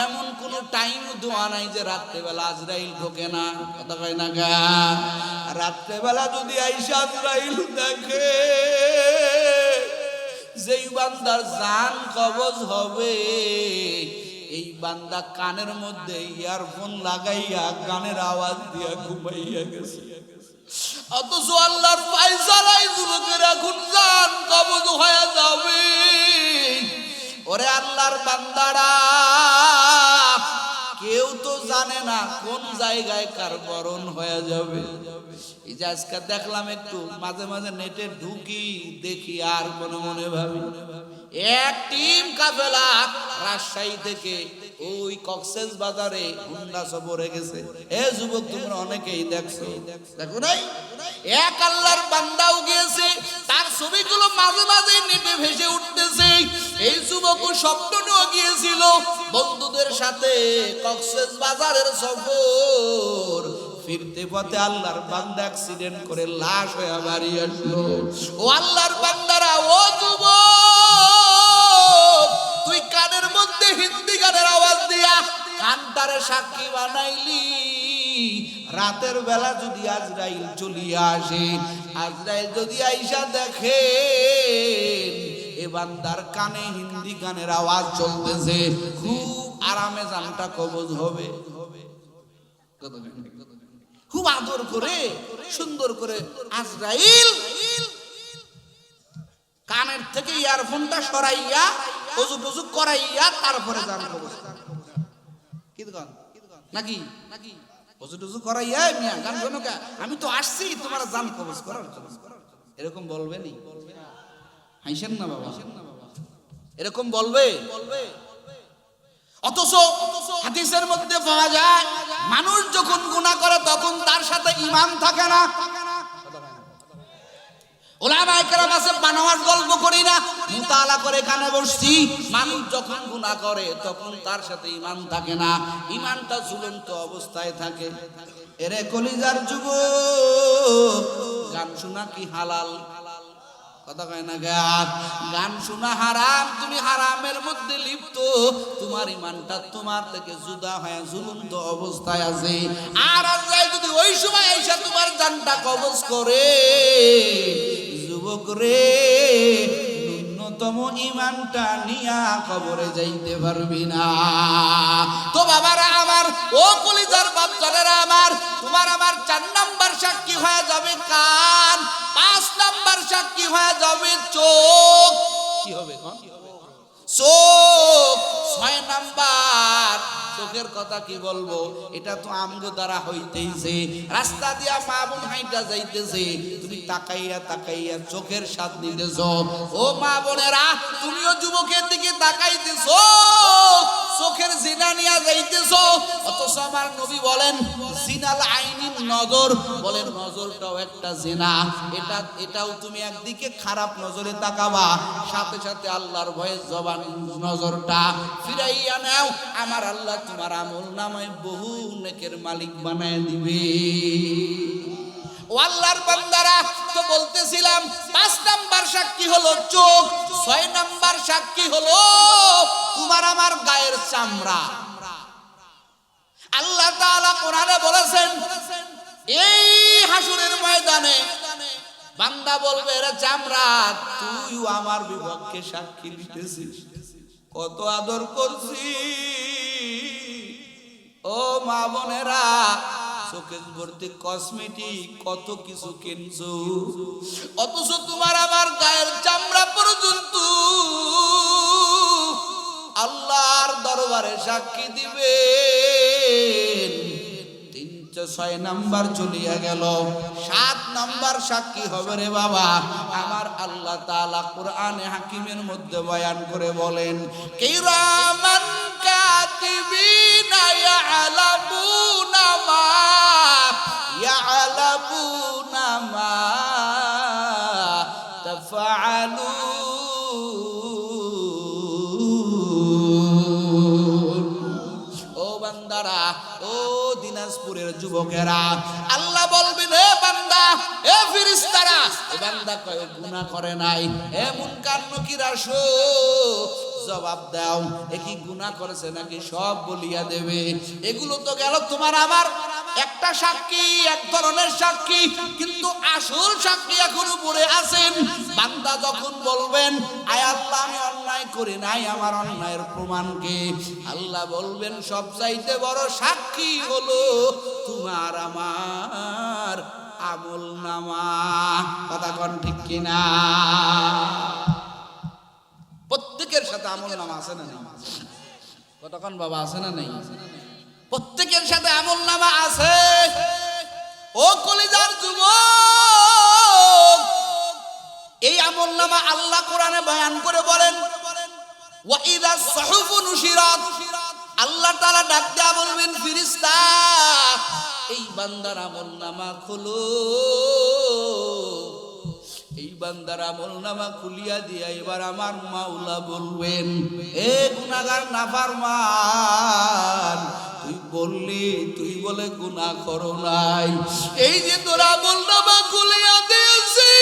A: এমন কোন টাইম দেওয়া নাই যে রাত্রেবেলা আজরাইল ঢোকে না। কথা কয় না গা? রাত্রেবেলা যদি আইসা আজরাইল দেখে, যেই বান্দার জান কবজ হবে, এই বান্দা কানের মধ্যে ইয়ারফোন লাগাইয়া গানের আওয়াজ দিয়া ঘুমাইয়া গেছে। অথচ আল্লাহর ফায়সালায় যুবকের এখন জান কবজ হয়ে যাবে। ওরে আল্লাহর বান্দারা, কেউ তো জানে না কোন জায়গায় কার মরণ হয়ে যাবে। এই যে আজকে দেখলাম, একটু মাঝে মাঝে নেটে ঢুকি দেখি, আর মনে মনে ভাবি, এক টিম কাফেলা রাজশাহী থেকে ওই কক্সেস বাজারে হুন্ডা সফরে গেছে। এ যুবক, তোমরা অনেকেই দেখছো, দেখো নাই? এক আল্লাহর বান্দাও গিয়েছে, তার ছবিগুলো মাঝে মাঝে নেটে ভেসে উঠতেছে। এই যুবকও স্বপ্ন নিয়ে গিয়েছিল বন্ধুদের সাথে কক্সেস বাজারের সফর। ফিরতে পথে আল্লাহর বান্দা অ্যাক্সিডেন্ট করে লাশ হয়ে বাড়ি আসলো। ও আল্লাহর বান্দারা, ও যুবক, তুই কানের মধ্যে হিন্দি গানের আওয়াজ দিয়া কানটারে সাক্ষী বানাইলি। রাতের বেলা যদি আজরাইল চলিয়া আসে, আজরাইল যদি আইসা দেখে এ বান্দার কানে হিন্দি গানের আওয়াজ চলতেছে, খুব আরামে জানটা কবজ হবে। খুব আদর করে সুন্দর করে আজরাইল কানের থেকে ইয়ারফোনটা সরাইয়া ওযু টযু করাইয়া তারপরে জান কবজ। কি গান নাকি ওযু টযু করাইয়া মিয়া গান শোনো কা, আমি তো আসছি তোমার জান কবজ করার জন্য। এরকম বলবে নি? হাইছেন না বাবা? এরকম বলবে? অথচ হাদিসের মধ্যে পাওয়া যায় মানুষ যখন গুনাহ করে তখন তার সাথে ঈমান থাকে না। ওলামায়ে কেরাম আছে, বানাওয়াজ গল্প করি না, মুতালা করে এখানে বসছি। মানুষ যখন গুনাহ করে তখন তার সাথে ঈমান থাকে না, ঈমানটা ঝুলন্ত অবস্থায় থাকে। এরে কলিজার যুবক, গান শোনা কি হালাল? কথা কয় না? গান শোনা হারাম, তুমি হারামের মধ্যে লিপ্ত, তোমার ঈমানটা তোমার থেকে জুদা হয়ে ঝুলন্ত অবস্থায় আছে। আর আল্লাহ যদি ওই সময় এসে তোমার জানটা কবজ করে, যুবক রে, ন্যূনতম ঈমানটা নিয়া কবরে যাইতে পারবি না। তো বাবারা আমার, ও কলিজার বাচ্চারা আমার, তোমার আমার 4 নাম্বার সাক্ষী হয়ে যাবে কান, 5 নাম্বার সাক্ষী হয়ে যাবে চোখ। কি হবে? চোখ। 6 নাম্বার চোখের কথা কি বলবো, এটা তো আমগো দ্বারা হইতেইছে। রাস্তা দিয়া মা বোন হাইটা যাইতেছে, তুমি তাকাইয়া তাকাইয়া চোখের স্বাদ নিতেছো। ও মা বোনেরা, তুমিও যুবকের দিকে তাকাইতেছো, চোখের জিনা নিয়া যাইতেছো। অথচ আমার নবী বলেন জিনাল আইনিন নজর, বলেন নজরটাও একটা জিনা। এটাও তুমি একদিকে খারাপ নজরে তাকাবা, সাথে সাথে আল্লাহর ভয়ে জবান নজরটা ফিরাইয়া নাও। আমার আল্লাহ তোমার আমল নামায় বহু নেকের মালিক বানায় দিবে। ও আল্লাহর বান্দারা, তো বলতেছিলাম 5 নাম্বার সাক্ষী হলো চোখ, 6 নাম্বার সাক্ষী হলো তোমার আমার গায়ের চামড়া। আল্লাহ তাআলা কোরআনে বলেছেন, এই হাসরের ময়দানে বান্দা বলবে, রে চামড়া, তুই আমার বিপক্ষে সাক্ষী দিতেছিস, কত আদর করছি। ও মা বোনেরা, চোখের ভর্তি কসমেটিক, কত কিছু কিনছো, অথচ তোমার আমার গায়ের চামড়া পর্যন্ত আল্লাহর দরবারে সাক্ষী দিবে। 6 নাম্বার চলিয়া গেল, 7 নাম্বার সাক্ষী হবে রে বাবা। আমার আল্লাহ তাআলা কোরআনে হাকিমের মধ্যে বয়ান করে বলেন, কিরামান কাতিবিনা ইয়ালামুনা মা তাফআলুন। ও বান্দারা, ও দিনাজপুরের যুবকেরা, আল্লাহ বলবেন, হে বান্দা, হে ফেরেশতারা, এ বান্দা কয় গুনাহ করে নাই, হে মুনকার নকির আসো, জবাব দাও, এ কি গুনাহ করেছে নাকি? সব বলিয়া দেবে। এগুলো তো গেল তোমার আমার একটা সাক্ষী, এক ধরনের সাক্ষী, কিন্তু আসল সাক্ষী এখনো পড়ে আছেন। বান্দা যখন বলবেন, আয় আল্লাহ, আমি অন্যায় করি নাই, আমার অন্যায়ের প্রমাণ কি? আল্লাহ বলবেন, সবচাইতে বড় সাক্ষী হলো তোমার আমার আমল নামা। কথা কোন ঠিক কিনা? প্রত্যেকের সাথে আমল নামা আছে না নেই? কতক্ষণ বাবা আছে না নেই? প্রত্যেকের সাথে আমল নামা আছে। ও কলিজার যুবক, এই আমল নামা আল্লাহ কোরআনে বয়ান করে বলেন, ওয়া ইযা সাহুফু নুশিরাত, আল্লাহ তাআলা ডাক দেয়া বলবেন, ফেরেশতা, এই বান্দার আমল নামা খুলো। এই বান্দার আমল নামা খুলিয়া দিয়া এবার আমার মাওলা বলবেন, এ গুনাহগার নাফরমান, তুই বললি, তুই বলে গুনাহ করো নাই, এই যে তোর আমল নামা খুলিয়া দিয়েছি,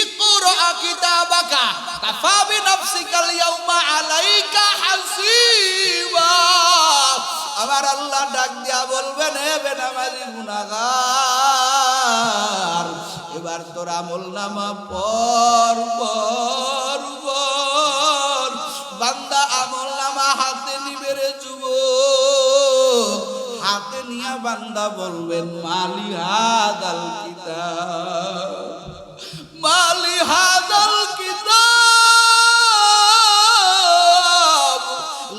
A: ইকরা কিতাবাকা কাফা বিনাফসিকাল ইয়াউমা আলাইকা হাসিবা। আমার আল্লাহ ডাক দিয়া বলবেন, হে বেনামাজি গুনাহগার, এবার এবার তোর আমল নামা পর পর পর বান্দা আমল নামা হাতে নিবে রে যুবক। হাতে নিয়া বান্দা বলবেন মালি হাদাল কিতাব, মালি হাদাল কিতাব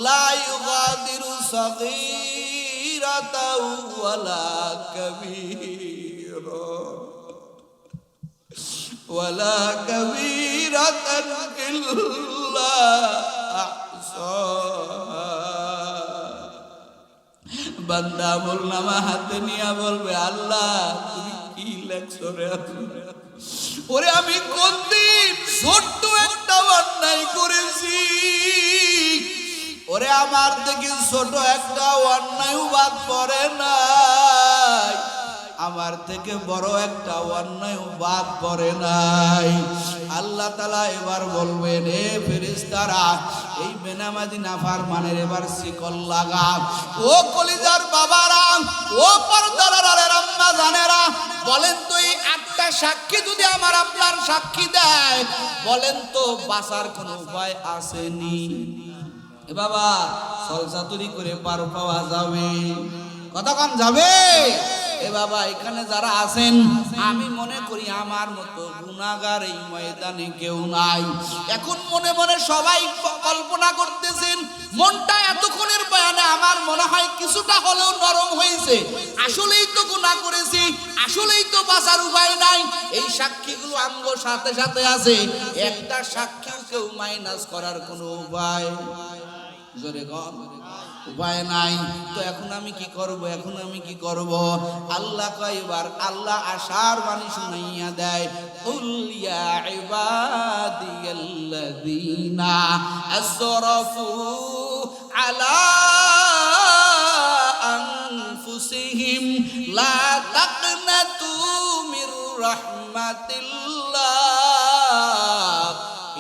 A: লা ইউগাদিরু সাগীরাতাও ওয়ালা কাবীরা ওয়ালা কাবীরাতান ইল্লা আহসাহা। বান্দা আমল নামা হাতে নিয়ে বলবে আল্লাহ তুমি কি লেখছো রে? ওরে আমি কোনদিন ছোট্ট একটা অন্যায় করেছি? ওরে আমার থেকে ছোট একটা অন্যায় বাদ পড়ে নাই, আমার থেকে বড় একটা অন্যায় বাদ পড়ে নাই। আল্লাহ তাআলা এবার বলবেন এ ফেরেশতারা এই বেনামাজি নাফরমানের এবার শিকল লাগা। ও কলিজার বাবারা, ও পর্দার আড়ালের আম্মা জানেরা, বলেন তো এই 8টা সাক্ষী যদি আমার আপনার সাক্ষী দেয়, বলেন তো বাঁচার কোনো উপায় আসেনি? এ বাবা সলসাতুরি করে পার পাওয়া যাবে? কতক্ষণ যাবে? এ বাবা এখানে যারা আছেন আমি মনে করি আমার মতো গুনাহগার এই ময়দানে কেউ নাই। এখন মনে মনে সবাই কল্পনা করতেছেন, মনটা এতক্ষণের বয়ানে আমার মনে হয় কিছুটা হলেও নরম হয়েছে। আসলেই তো গুনাহ করেছি, আসলেই তো বাঁচার উপায় নাই। এই সাক্ষীগুলো আমগো সাথে সাথে আছে, একটা সাক্ষীও কেউ মাইনাস করার কোনো উপায় জোরে গন উপায় নাই। তো এখন আমি কি করব? এখন আমি কি করব? আল্লাহ কয়বার আল্লাহ আশার বাণী শুনাইয়া দেয়, কুল ইয়া ইবাদিয়াল্লাযীনা আসরাফু আলা আনফুসিহিম লা তাকনাতু মির রাহমাতিল্লাহ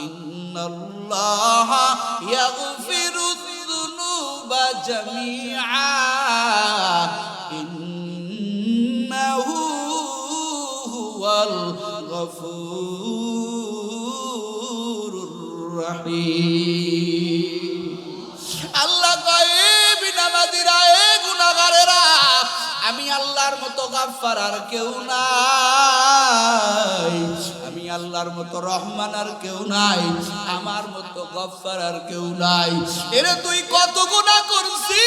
A: ইন্নাল্লাহা ইয়াগফিরু জামিআ ইন্নাহু হুয়াল গফুরুর রহিম। আল্লাহ কয় বিনামাজিরা, এ গুনাহগারেরা, আমি আল্লাহর মতো গাফফার আর কেউ নাই, আমি আল্লাহর মতো রহমান আর কেউ নাই, আমার মতো গফফার আর কেউ নাই। এরে তুই কত গুনাহ করছিস?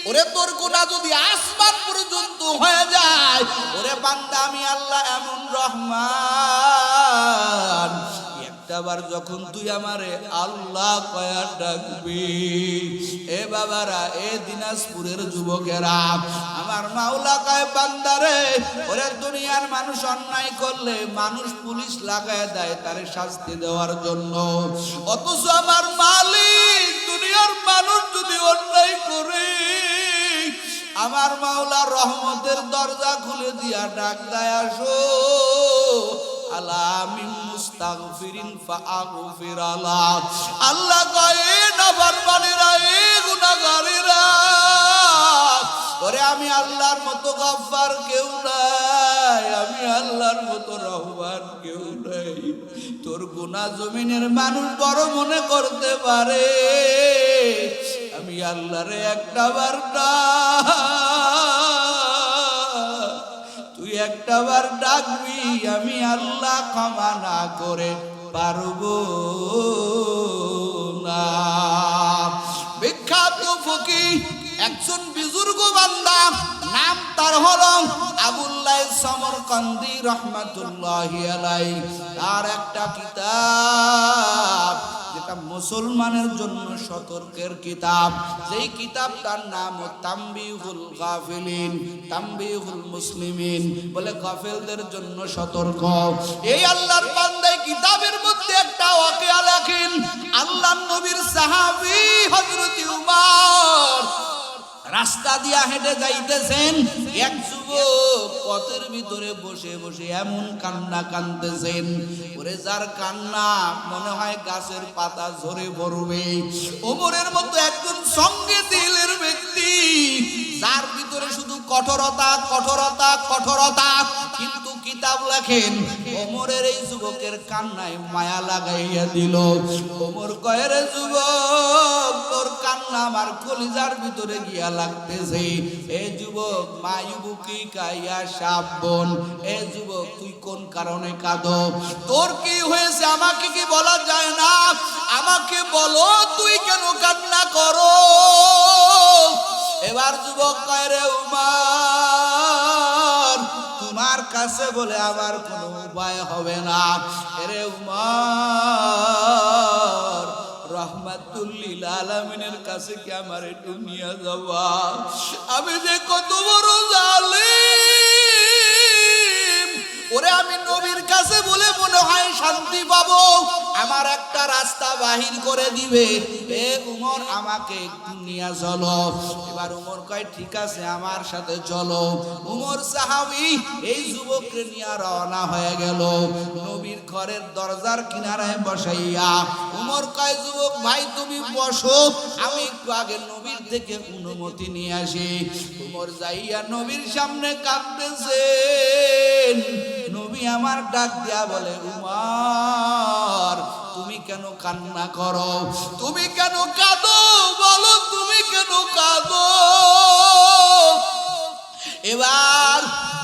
A: ওরে তোর গুনাহ যদি আসমান পর্যন্ত হয়ে যায়, ওরে বান্দা আমি আল্লাহ এমন রহমান, একটাবার যখন তুই আমারে আল্লাহ কয়া ডাকবি। এ বাবারা, এ দিনাজপুরের যুবকেরা, আমার মাওলা কয় বান্দারে, ওরে দুনিয়ার মানুষ অন্যায় করলে মানুষ পুলিশ লাগায় দেয় তারে শাস্তি দেওয়ার জন্য, অথচ আমার মালিক দুনিয়ার মানুষ যদি অন্যায় করে আমার মাওলা রহমতের দরজা খুলে দিয়া ডাক দেয়, আসো আলামিন মুস্তাগফিরিন ফাআগফির আলাহ। আল্লাহ কয় নাফরমানেরা, এ গুনাহগারেরা, ওরে আমি আল্লাহর মতো গফফার কেউ নাই, আমি আল্লাহর মতো রহমান কেউ নাই। তোর গুনাহ জমিনের মানুষ বড় মনে করতে পারে, আমি আল্লাহরে একটাবার তুই একটাবার ডাকবি, আমি আল্লাহ ক্ষমা না করে পারবো না। বিখ্যাত ফকির একজন বুজুর্গ বান্দা, নাম তার হলো আবুল্লাহ সমরকান্দি রহমাতুল্লাহি আলাইহি। তার একটা কিতাব যেটা মুসলমানের জন্য সতর্কের কিতাব, যেই কিতাবটার নাম তামবিহুল গাফিলিন, তামবিহুল মুসলিমিন, বলে গাফেলদের জন্য সতর্ক। এই আল্লাহর বান্দা কিতাবের মধ্যে একটা ওয়াকিয়া লেখেন, আল্লাহর নবীর সাহাবী হযরত উমর রাস্তা দিয়া হেঁটে যাইতেছেন, এক যুবক পথের ভিতরে বসে বসে এমন কান্না কাঁদতেছেন, ওরে যার কান্না মনে হয় গাছের পাতা ঝরে পড়বে। ওমরের মতো একজন সঙ্গে দিলের ব্যক্তি যার ভিতরে শুধু কঠোরতা কঠোরতা কঠোরতা, কিন্তু কিতাব লেখেন ওমরের এই যুবকের কান্নায় মায়া লাগাইয়া দিল। ওমর কয়, রে যুবক, তোর কান্না আমার কলিজার ভিতরে গিয়া লাগতেছে। এ যুবক, মায়ুবুকি কাইয়া সাবন, এ যুবক তুই কোন কারণে কাঁদো? তোর কি হয়েছে আমাকে কি বলা যায় না? আমাকে বলো তুই কেন কান্না করো? এবার যুবক কয়, রে উমর, তোমার কাছে বলে আমার কোনো উপায় হবে না। রে উমর, রহমাতুল্লিল আলামিনের কাছে কি আমার একটু নিয়ে যাবা? আমি যে কত বড় জালিম, ওরে আমি নবীর কাছে বলে মনে হয় শান্তি পাবো, আমার একটা রাস্তা বাহির করে দিবে। এ উমর, আমাকে একটু নিয়ে চলো। এবার উমর কয়, ঠিক আছে আমার সাথে চলো। উমর সাহাবী এই যুবককে নিয়ে রওনা হয়ে গেল নবীর ঘরের দরজার কিনারায় বসাইয়া। উমর কয়, যুবক ভাই তুমি বসো, আমি একটু আগে নবীর থেকে অনুমতি নিয়ে আসি। উমর যাইয়া নবীর সামনে কাঁদতেছেন। নবী আমার ডাক দিয়া বলে, উমর তুমি কেন কান্না করো? তুমি কেন কাঁদো? বলো তুমি কেন কাঁদো? এবার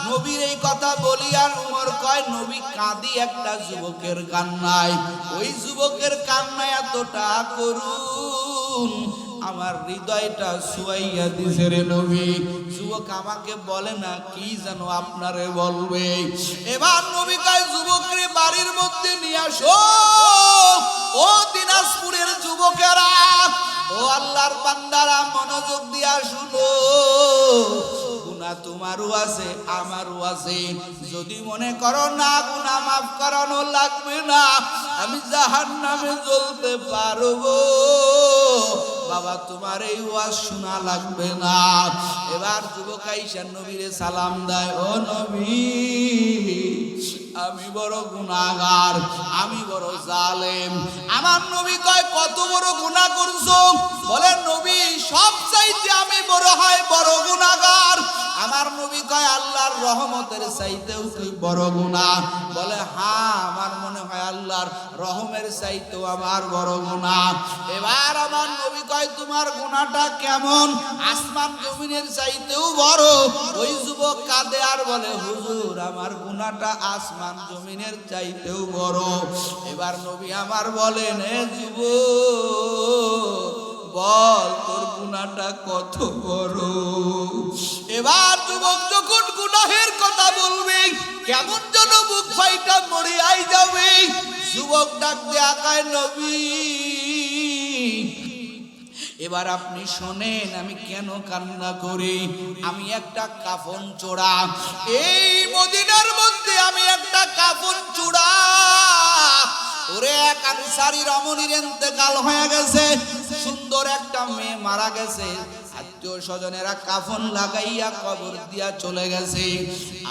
A: নবীর এই কথা বলি আর উমর কয়, নবী কাঁদি একটা যুবকের কান্নায়। ওই যুবকের কান্নায় এতটা করুন, আমার হৃদয়টা সুয়াইয়া দিছে রে নবী। যুবক আমাকে বলে না, কি যেন আপনারে বলবে। এবার নবী কয়, যুবকরে বাড়ির মধ্যে নিয়ে আসো। ও দিনাজপুরের যুবকেরা, ও আল্লাহর বান্দারা, মনোযোগ দিয়া শুনো। গুনাহ তোমারও আছে আমারও আছে। যদি মনে করো না গুনাহ মাফ করানো লাগবে না, আমি জাহান্নামে জ্বলতে পারবো, বাবা তোমার এই ওয়াজ শোনা লাগবে না। এবার যুবক আইসা নবীরে সালাম দেয়, ও নবী, আমি বড় গুনাহগার, আমি বড় জালেম। আমার নবী কয়, কত বড় গুনাহ করছো? বলে, নবী সবচাইতে আমি বড় হয় বড় গুনাহগার। আমার নবী কয়, আল্লাহর রহমতের চাইতেও কি বড় গুনাহ? বলে, হ্যাঁ আমার মনে হয় আল্লাহর রহমের চাইতেও আমার বড় গুনাহ। এবার আমার নবী কয়, তোমার গুনাহটা কেমন? আসমান জমিনের চাইতেও বড়। ওই যুবক কাঁদে আর বলে, হুজুর আমার গুনাহটা আসমান জমিনের চাইতেও বড়। এবার নবী আমার বলেন, এ যুবক বল তোর গুনাহটা কত বড়? এবার যুবক যখন গুনাহের কথা বলবে, কেমন যেন বুক ফাইটা মরিয়াই যাবে। যুবক ডাক দিয়ে কয়, নবী এবার আপনি শোনেন আমি কেন কান্না করি। আমি একটা কাফন চোরা, এই মদিনার মধ্যে আমি একটা কাফন চোরা। ওরে এক আনসারী রমণীর ইন্তেকাল হয়ে গেছে, সুন্দর একটা মেয়ে মারা গেছে, আত্মীয় স্বজনেরা কাফন লাগাইয়া কবর দিয়া চলে গেছে।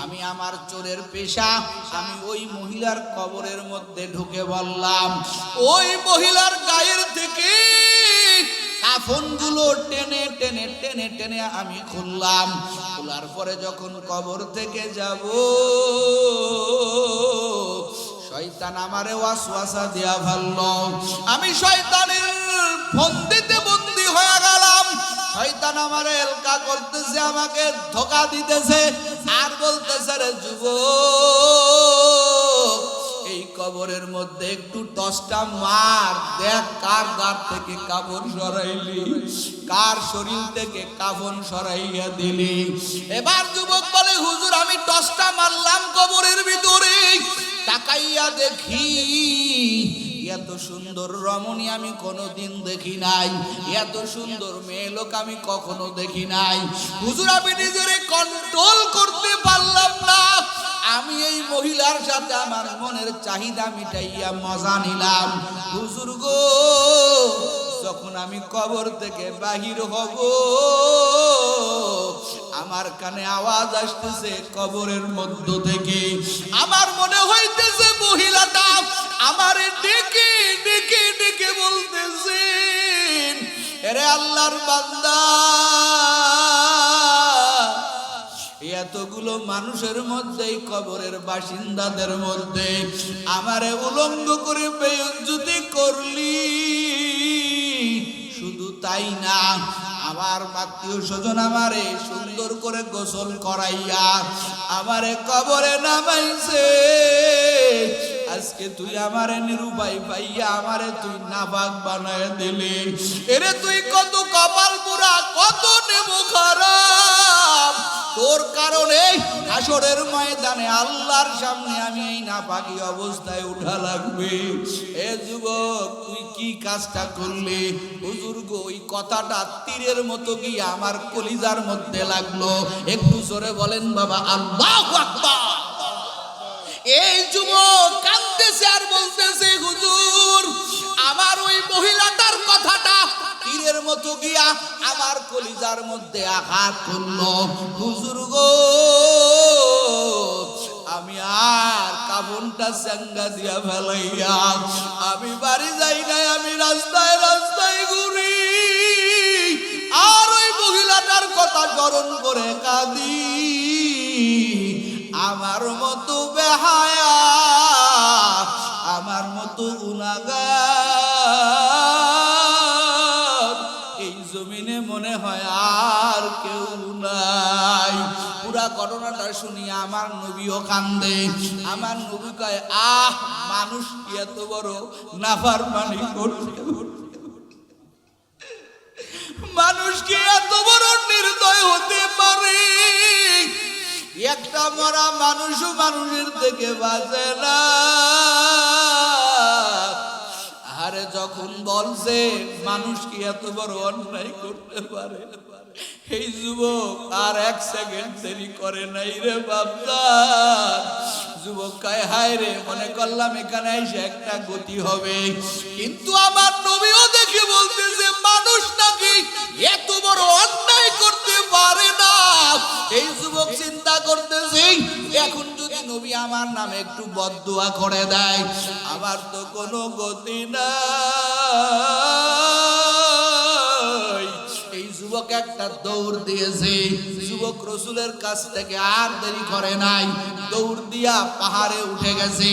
A: আমি আমার চোরের পেশা, আমি ওই মহিলার কবরের মধ্যে ঢুকে বললাম, ওই মহিলার গায়ের থেকে কাফনগুলো টেনে টেনে টেনে টেনে আমি খুললাম। খোলার পরে যখন কবর থেকে যাব, শয়তান আমারে ওয়াসওয়াসা দিয়া ফেললো। আমি শয়তানের ফন্দিতে বন্দী হয়ে গেলাম। শয়তান আমারে এলকা করতেছে, আমাকে ধোঁকা দিতেছে আর বলতেছে, রে যুবক এই কবরের মধ্যে একটু টসটা মার, দেখ কার গার থেকে কাফন সরাইলি, কার শরীর থেকে কাফন সরাইয়া দিলি। এবার যুবক বলে, হুজুর আমি টসটা মারলাম কবরের ভিতরে, তাকাইয়া দেখি এত সুন্দর রমণী আমি কোনোদিন দেখি নাই, এত সুন্দর মেয়ে লোক আমি কখনো দেখি নাই। হুজুর আমি নিজেরে কন্ট্রোল করতে পারলাম না। আমি এই মহিলার সাথে আমার মনের চাহিদা মিটাইয়া মজা নিলাম। হুজুর গো, যখন আমি কবর থেকে বাহির হব, আমার কানে আওয়াজ আসতেছে কবরের মধ্য থেকে। আমার মনে হইতেছে মহিলাটা আমারে ডেকে ডেকে ডেকে বলতেছে, এরে আল্লাহর বান্দা, এতগুলো মানুষের মধ্যে, কবরের বাসিন্দাদের মধ্যে আমারে উলঙ্গ করে বেইজ্জতি করলি। শুধু তাই না, আমার আত্মীয় স্বজন আমারে সুন্দর করে গোসল করাইয়া আমারে কবরে নামাইছে। আজকে তুই আমারে নিরুপায় পাইয়া আমারে তুই নাপাক বানায় দিলি। এরে তুই কত কপাল পুরা, কত নেব খারাপ। তোর কারণে হাসরের ময়দানে আল্লাহর সামনে আমি এই নাপাকি অবস্থায় উঠা লাগবে। এ যুবক, তুই কি কাজটা করলি? হুজুর গো, ওই কথাটা তীরের মতো গিয়ে আমার কলিজার মধ্যে লাগলো। একটু জোরে বলেন বাবা আল্লাহু আকবার। এই যুবক কাঁদতেছে আর বলতেছে, হুজুর আমার ওই মহিলাটার কথাটা তীরের মতো গিয়া আমার কলিজার মধ্যে আঘাত করলো। হুজুর গো, আমি আর কাফনটা চাঙ্গা দিয়া ফেলাইয়া আমি বাড়ি যাই নাই, আমি রাস্তায় রাস্তায় ঘুরি আর ওই মহিলাটার কথা স্মরণ করে কাঁদি। আমার মতো বেহায়া, আমার মতো গুনাহগার এই জমিনে মনে হয় আর কেউ নাই। পুরা ঘটনাটা শুনিয়া আমার নবীও কান্দে। আমার নবী কয়, আহ, মানুষ কি এত বড় নাফরমানি করছে? মানুষ কি এত বড় নির্দয় হতে পারে? একটা মরা মানুষও মানুষের থেকে বাঁচে না। আরে যখন বলছে মানুষ কি এত বড় অন্যায় করতে পারে, এই যুবক আর এক সেকেন্ড দেরি করে নাই রে বাবা। যুবক কয়, হায় রে, মনে করলাম এখানে এসে একটা গতি হবে, কিন্তু আমার নবীও দেখে বলতেছে মানুষ নাকি এত বড় অন্যায় করতে পারে না। এই যুবক চিন্তা করতেছে, এখন যদি নবী আমার নামে একটু বদদুয়া করে দেয়, আমার তো কোনো গতি নাই। এই যুবক একটা দৌড় দিয়েছে। যুবক রসুলের কাছ থেকে আর দেরি করে নাই, দৌড় দিয়া পাহাড়ে উঠে গেছে,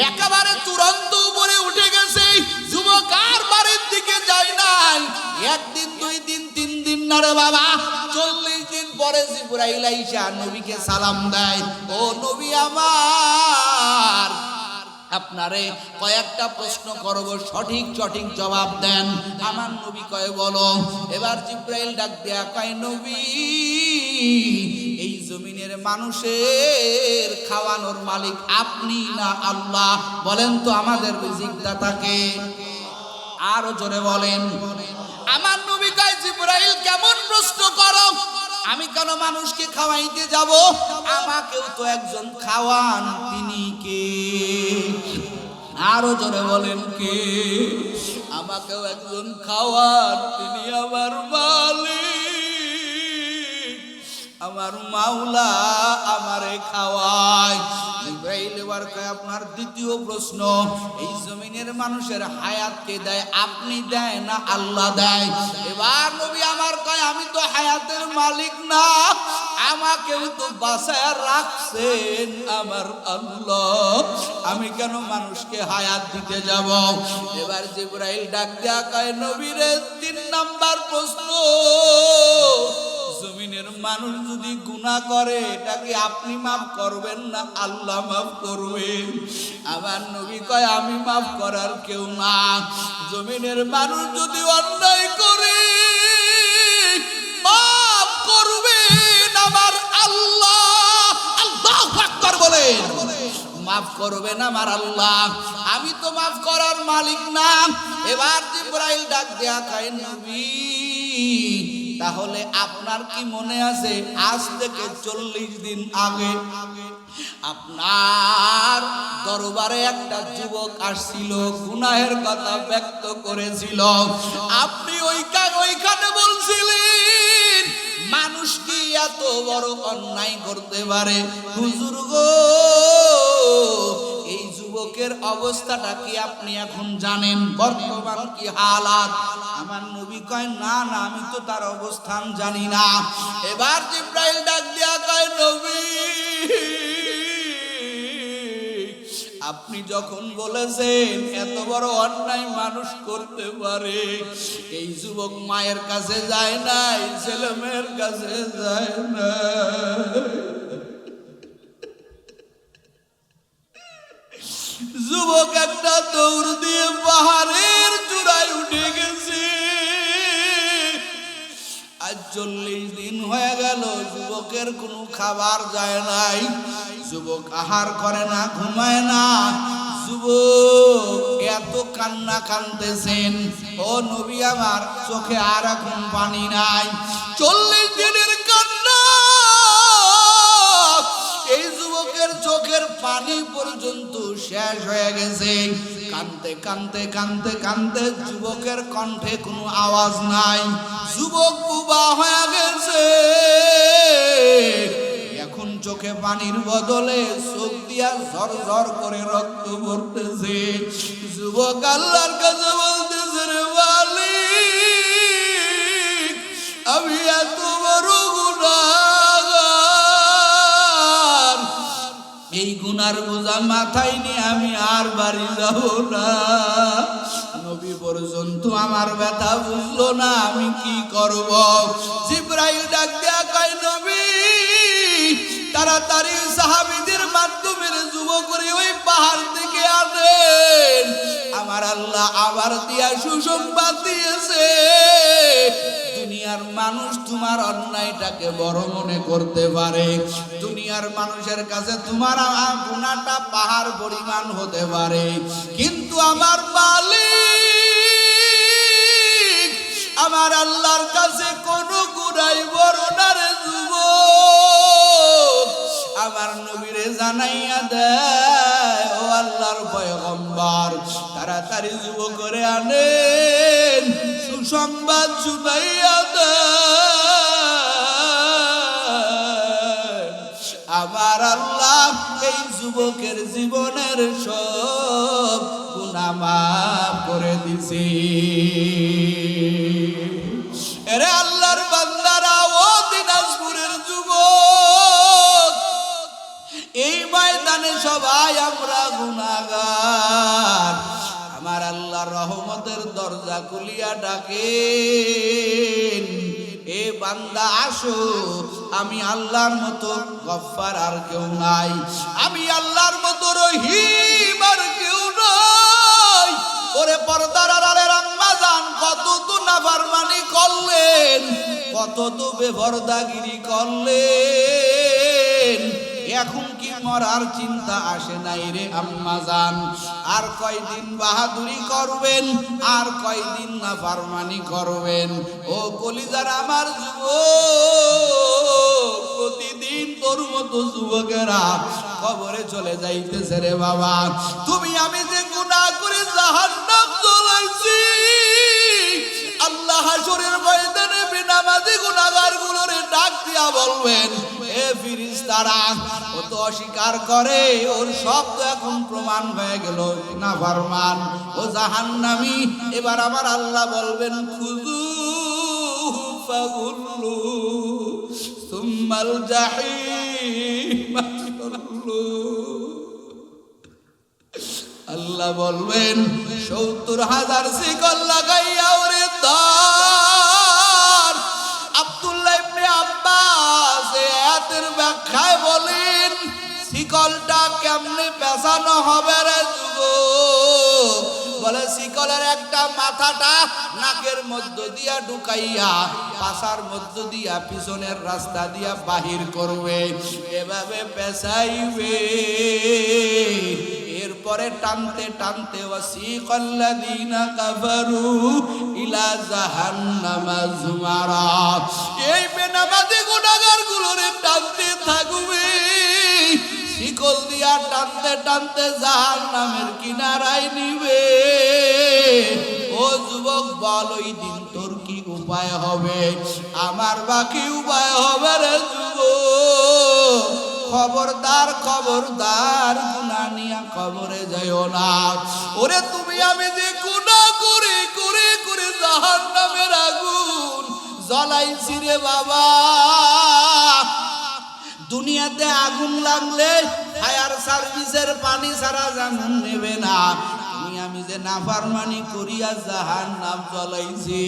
A: একেবারে তুরন্ত উপরে উঠে গেছে। যুবক আর বাড়ির দিকে যায় নাই। একদিন, দুই দিন, তিন দিন না রে বাবা, 40 দিন পরে জিবরাইল আইসা নবীকে সালাম দেয়, ও নবী আমার, আপনারে কয়েকটা প্রশ্ন করব, সঠিক সঠিক জবাব দেন। আমার নবী কয়, বলো। এবার জিবরাইল ডাক দেয়া কয়, নবী, এই জমিনের মানুষের খাওয়ানোর মালিক আপনি না আল্লাহ? বলেন তো আমাদের রিজিক দাতাকে? আরো জোরে বলেন। আমার নবী কয়, জিবরাইল কেমন প্রশ্ন করো? আমি কেন মানুষকে খাওয়াইতে যাব? আমাকেও তো একজন খাওয়ান, তিনি কে? আরো জোরে বলেন, কে? আমাকেও একজন খাওয়ান, তিনি আমার মালিক, আমার মাওলা, আমারে খাওয়ায়। জিবরাইল এবার কয়, আপনার দ্বিতীয় প্রশ্ন, এই জমিনের মানুষের হায়াত কে দেয়, আপনি দেয় না আল্লাহ দেয়? এবার নবী আমার কয়, আমি তো হায়াতের মালিক না, আমাকেও তো বাঁচায় রাখছেন আমার আল্লাহ, আমি কেন মানুষকে হায়াত দিতে যাব? এবার জিবরাইল ডাক দেয়া কয়, নবীরে 3 নাম্বার প্রশ্ন, জমিনের মানুষ যদি গুনাহ করে, এটা কি আপনি মাফ করবেন না আল্লাহ মাফ করবেন? আমার নবী কয়, আমি মাফ করার কেউ না। জমিনের মানুষ যদি অন্যায় করে, মাফ করবেন আমার আল্লাহ। আল্লাহু আকবার বলেন। মাফ করবেন আমার আল্লাহ, আমি তো মাফ করার মালিক না। এবার জিবরাইল ডাক দেয়া কয়, নবী, তাহলে আপনার কি মনে আছে আজ থেকে 40 দিন আগে আপনার দরবারে একটা যুবক আসছিল, গুনাহের কথা ব্যক্ত করেছিল, আপনি ওইখানে বলছিলেন মানুষ কি এত বড় অন্যায় করতে পারে? হুজুর গো, এই যুবক যুবকের অবস্থাটা কি আপনি এখন জানেন? বর্তমান কি হালাত? আমার নবী কয় না না, আমি তো তার অবস্থান জানি না। এবার জিবরাইল ডাক দিয়া কয় নবী, আপনি যখন বলেছেন এত বড় অন্যায় মানুষ করতে পারে, এই যুবক মায়ের কাছে যায় নাই, ছেলে মেয়ের কাছে যায় না, যুবক একটা দৌড় দিয়ে পাহাড়ের চূড়ায় উঠে গেছে। আজ 40 দিন হয়ে গেল যুবকের কোনো খাবার যায় নাই, যুবক আহার করে না, ঘুমায় না। যুবক এত কান্না কাঁদতেছেন, ও নবী আমার চোখে আর এখন পানি নাই। 40 দিনের কান্না, এই যুবকের চোখের পানি পর্যন্ত শেষ হয়ে গেছে। কাঁদতে কাঁদতে কাঁদতে কাঁদতে যুবকের কণ্ঠে কোনো আওয়াজ নাই, যুবক বুবা হয়ে গেছে। এখন চোখে পানির বদলে চোখ দিয়া ঝরঝর করে রক্ত পড়তেছে। যুবক আল্লাহর কাছে বলতেছে, রে মালিক, আমি এত বড় গুনাহগার, এই গুনার বোঝা মাথায় নিয়ে আমি আর বাড়ি যাব না। নবী পর্যন্ত আমার ব্যথা বুঝলো না, আমি কি করব? জিবরাইল ডাক দেয়া কয় নবী, তাড়াতাড়ি সাহাবীদের মাধ্যমে যুবকরে ওই পাহাড় থেকে আনেন। আমার আল্লাহ আবার দিয়া সুসংবাদ দিয়েছে, দুনিয়ার মানুষ তোমার অন্যায়টাকে বড় মনে করতে পারে, দুনিয়ার মানুষের কাছে তোমার গুনাহটা পাহাড় পরিমাণ হতে পারে, কিন্তু আমার মালিক আমার আল্লাহর কাছে কোনো গুনাহ বড় না রে যুবক। আমার নবীরে জানাইয়া দেয়, ও আল্লাহর পয়গম্বর, তাড়াতাড়ি যুবকরে আনেন, সুসংবাদ শুনাইয়া দেন। আমার আল্লাহ এই যুবকের জীবনের সব গুনাহ মাফ করে দিছে। এরে আল্লাহর বান্দারা, ও দিনাজপুরের যুবক, এই ময়দানে সবাই আমরা গুনাহগার। আমার আল্লাহর রহমতের দরজা খুলিয়া ডাকেন, এ বান্দা আসো, আমি আল্লাহর মতো গফফার আর কেউ নাই, আমি আল্লাহর মতো রহিম আর কেউ নাই। ওরে পর্দার আড়ালের আম্মা জান, কত তো নাফরমানি করলেন, কত তো বেপরদাগিরি করলেন, এখন কি মরার চিন্তা আসে নাই রে আম্মা জান? আর কয়দিন বাহাদুরি করবেন, আর কয়দিন নাফরমানি করবেন? ও কলিজার আমার যুবক, প্রতিদিন তোর মতো যুবকেরা কবরে চলে যাইতেছে রে বাবা। তুমি আমি যে গুনাহ করে জাহান্নাম জ্বলাইছি, আল্লাহ হাশরের ময়দানে বেনামাজি গুনাহগারগুলোরে ডাক দিয়া বলবেন, এ ফেরেশতারা, ও তো অস্বীকার করে, ওর শব্দ এখন প্রমাণ হয়ে গেল নাফরমান, ও জাহান্নামী। এবার আমার আল্লাহ বলবেন, খুযু ফাগুল্লু সুম্মাল জাহিম সাল্লু। আল্লাহ বলবেন, ৭০,০০০ শিকল লাগাইয়া ওরে ধর। আব্দুল্লাহ ইবনে আব্বাস আয়াতের ব্যাখ্যায় বলেন, শিকলটা কেমনে পেছানো হবে রে যুবক? বলে শিকলের একটা মাথাটা নাকের মধ্য দিয়া ঢুকাইয়া পাছার মধ্য দিয়া পিছনের রাস্তা দিয়া বাহির করবে, এভাবে পেছাইবে। এরপরে টানতে টানতে ওয়াসিকাল্লাযীনা কাফারু ইলা জাহান্নামা যুমারা, এই বেনামাজি গুনাহগারগুলোরে টানতে থাকবে, শিকল দিয়া টানতে টানতে জাহান্নামের কিনারায় নিবে। ও যুবক, বল ওই দিন তোর কি উপায় হবে? আমার বাকি উপায় হবে রে যুবক। খবরদার খবরদার গুনাহ নিয়া কবরে যাইও না। ওরে তুমি আমি যে গুনাহ করে করে করে জাহান্নামের আগুন জ্বলাইছি রে বাবা, দুনিয়াতে আগুন লাগলে ফায়ার সার্ভিসের পানি ছাড়া জাহান্নাম নেবে না। তুমি আমি যে নাফরমানি করিয়া জাহান্নাম জ্বলাইছি,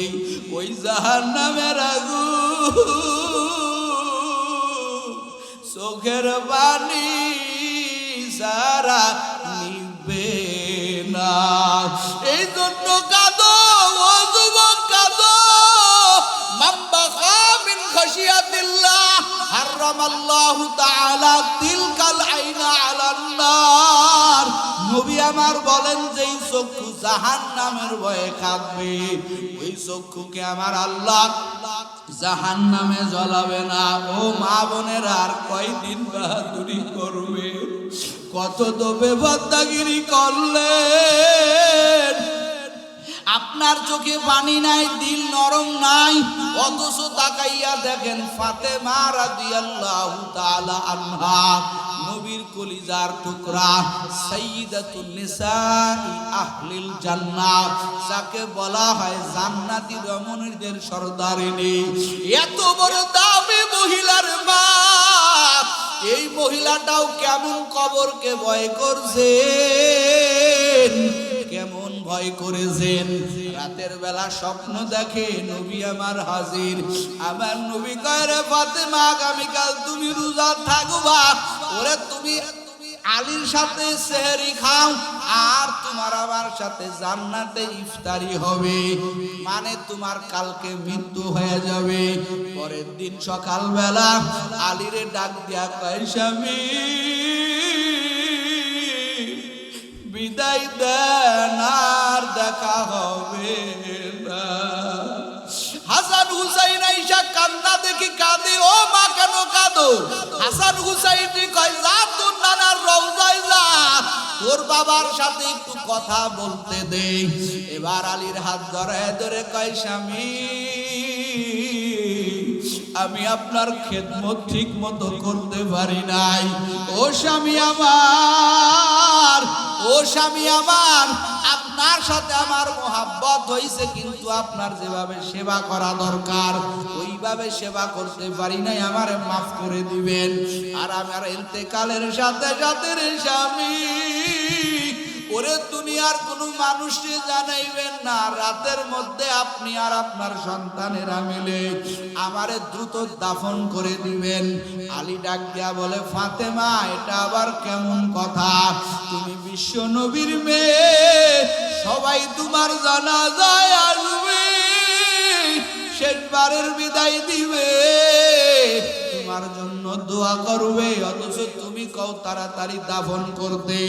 A: ওই জাহান্নামের আগুন চোখের পানি সারা নিবে না। এই জন্য কাঁদো ও যুবক কাঁদো, মাম্বাকা মিন খাশিয়াতিল্লাহ হারামাল্লাহু তাআলা তিলকাল আইনা আলান নার। নবী আমার বলেন যেই চক্ষু জাহান্নামের ভয়ে কাঁদবে, ওই চক্ষুকে আমার আল্লাহ জাহান্নামে জ্বলাবে না। ও মা বোনের আর কয়দিন বাহাদুরি করবে? কত তো বেপরদাগিরি করলেন, আপনার চোখে পানি নাই, দিল নরম নাই, অথচ তাকাইয়া দেখেন ফাতেমা রাদিয়াল্লাহু তাআলা আনহা, নবীর কলিজার টুকরা, সাইয়্যিদাতুন নিসাই আহলিল জান্নাহ, যাকে বলা হয় জান্নাতি রমণীদের সর্দারিনী, এত বড় দামি মহিলার মা, এই মহিলাটাও কেমন কবরকে ভয় করছেন, কেমন ভয় করেছেন। রাতের বেলা স্বপ্ন দেখে নবী আমার হাজির। আমার নবী কয় রে ফাতেমা, আগামীকাল তুমি রোজা থাকবা, ওরে তুমি আলীর সাথে সেহরি খাও, আর তোমার আমার সাথে জান্নাতে ইফতারি হবে, মানে তোমার কালকে মৃত্যু হয়ে যাবে। পরের দিন সকালবেলা আলীরে ডাক দিয়া কয় স্বামী বিদায় দেন, আর দেখা হবে না। হাসান হুসাইন আইসা কান্না দেখি কাঁদে, ও মা কেন কাঁদো? হাসান হুসাইন কয় যা তোর নানার রওজায় যা, তোর বাবার সাথে একটু কথা বলতে দে। এবার আলীর হাত ধরে ধরে কয় স্বামী আমি আপনার খেদমত ঠিক মতো করতে পারি নাই। ও স্বামী আমার, ও স্বামী আমার, আপনার সাথে আমার মোহাব্বত হইছে, কিন্তু আপনার যেভাবে সেবা করা দরকার ওইভাবে সেবা করতে পারি নাই, আমারে মাফ করে দিবেন। আর আমার ইন্তেকালের সাথে সাথে রে স্বামী, ওরে দুনিয়ার কোনো মানুষকে জানাইবেন না, রাতের মধ্যে আপনি আর আপনার সন্তানেরা মিলে আমারে দ্রুত দাফন করে দিবেন। আলী ডাক দিয়া বলে ফাতেমা এটা আবার কেমন কথা? তুমি বিশ্ব নবীর মেয়ে, সবাই তোমার জানাজায় আসবে, শেষবারের বিদায় দিবে, তোমার জন্য দোয়া করবে, অথচ তুমি কও তাড়াতাড়ি দাফন করতে।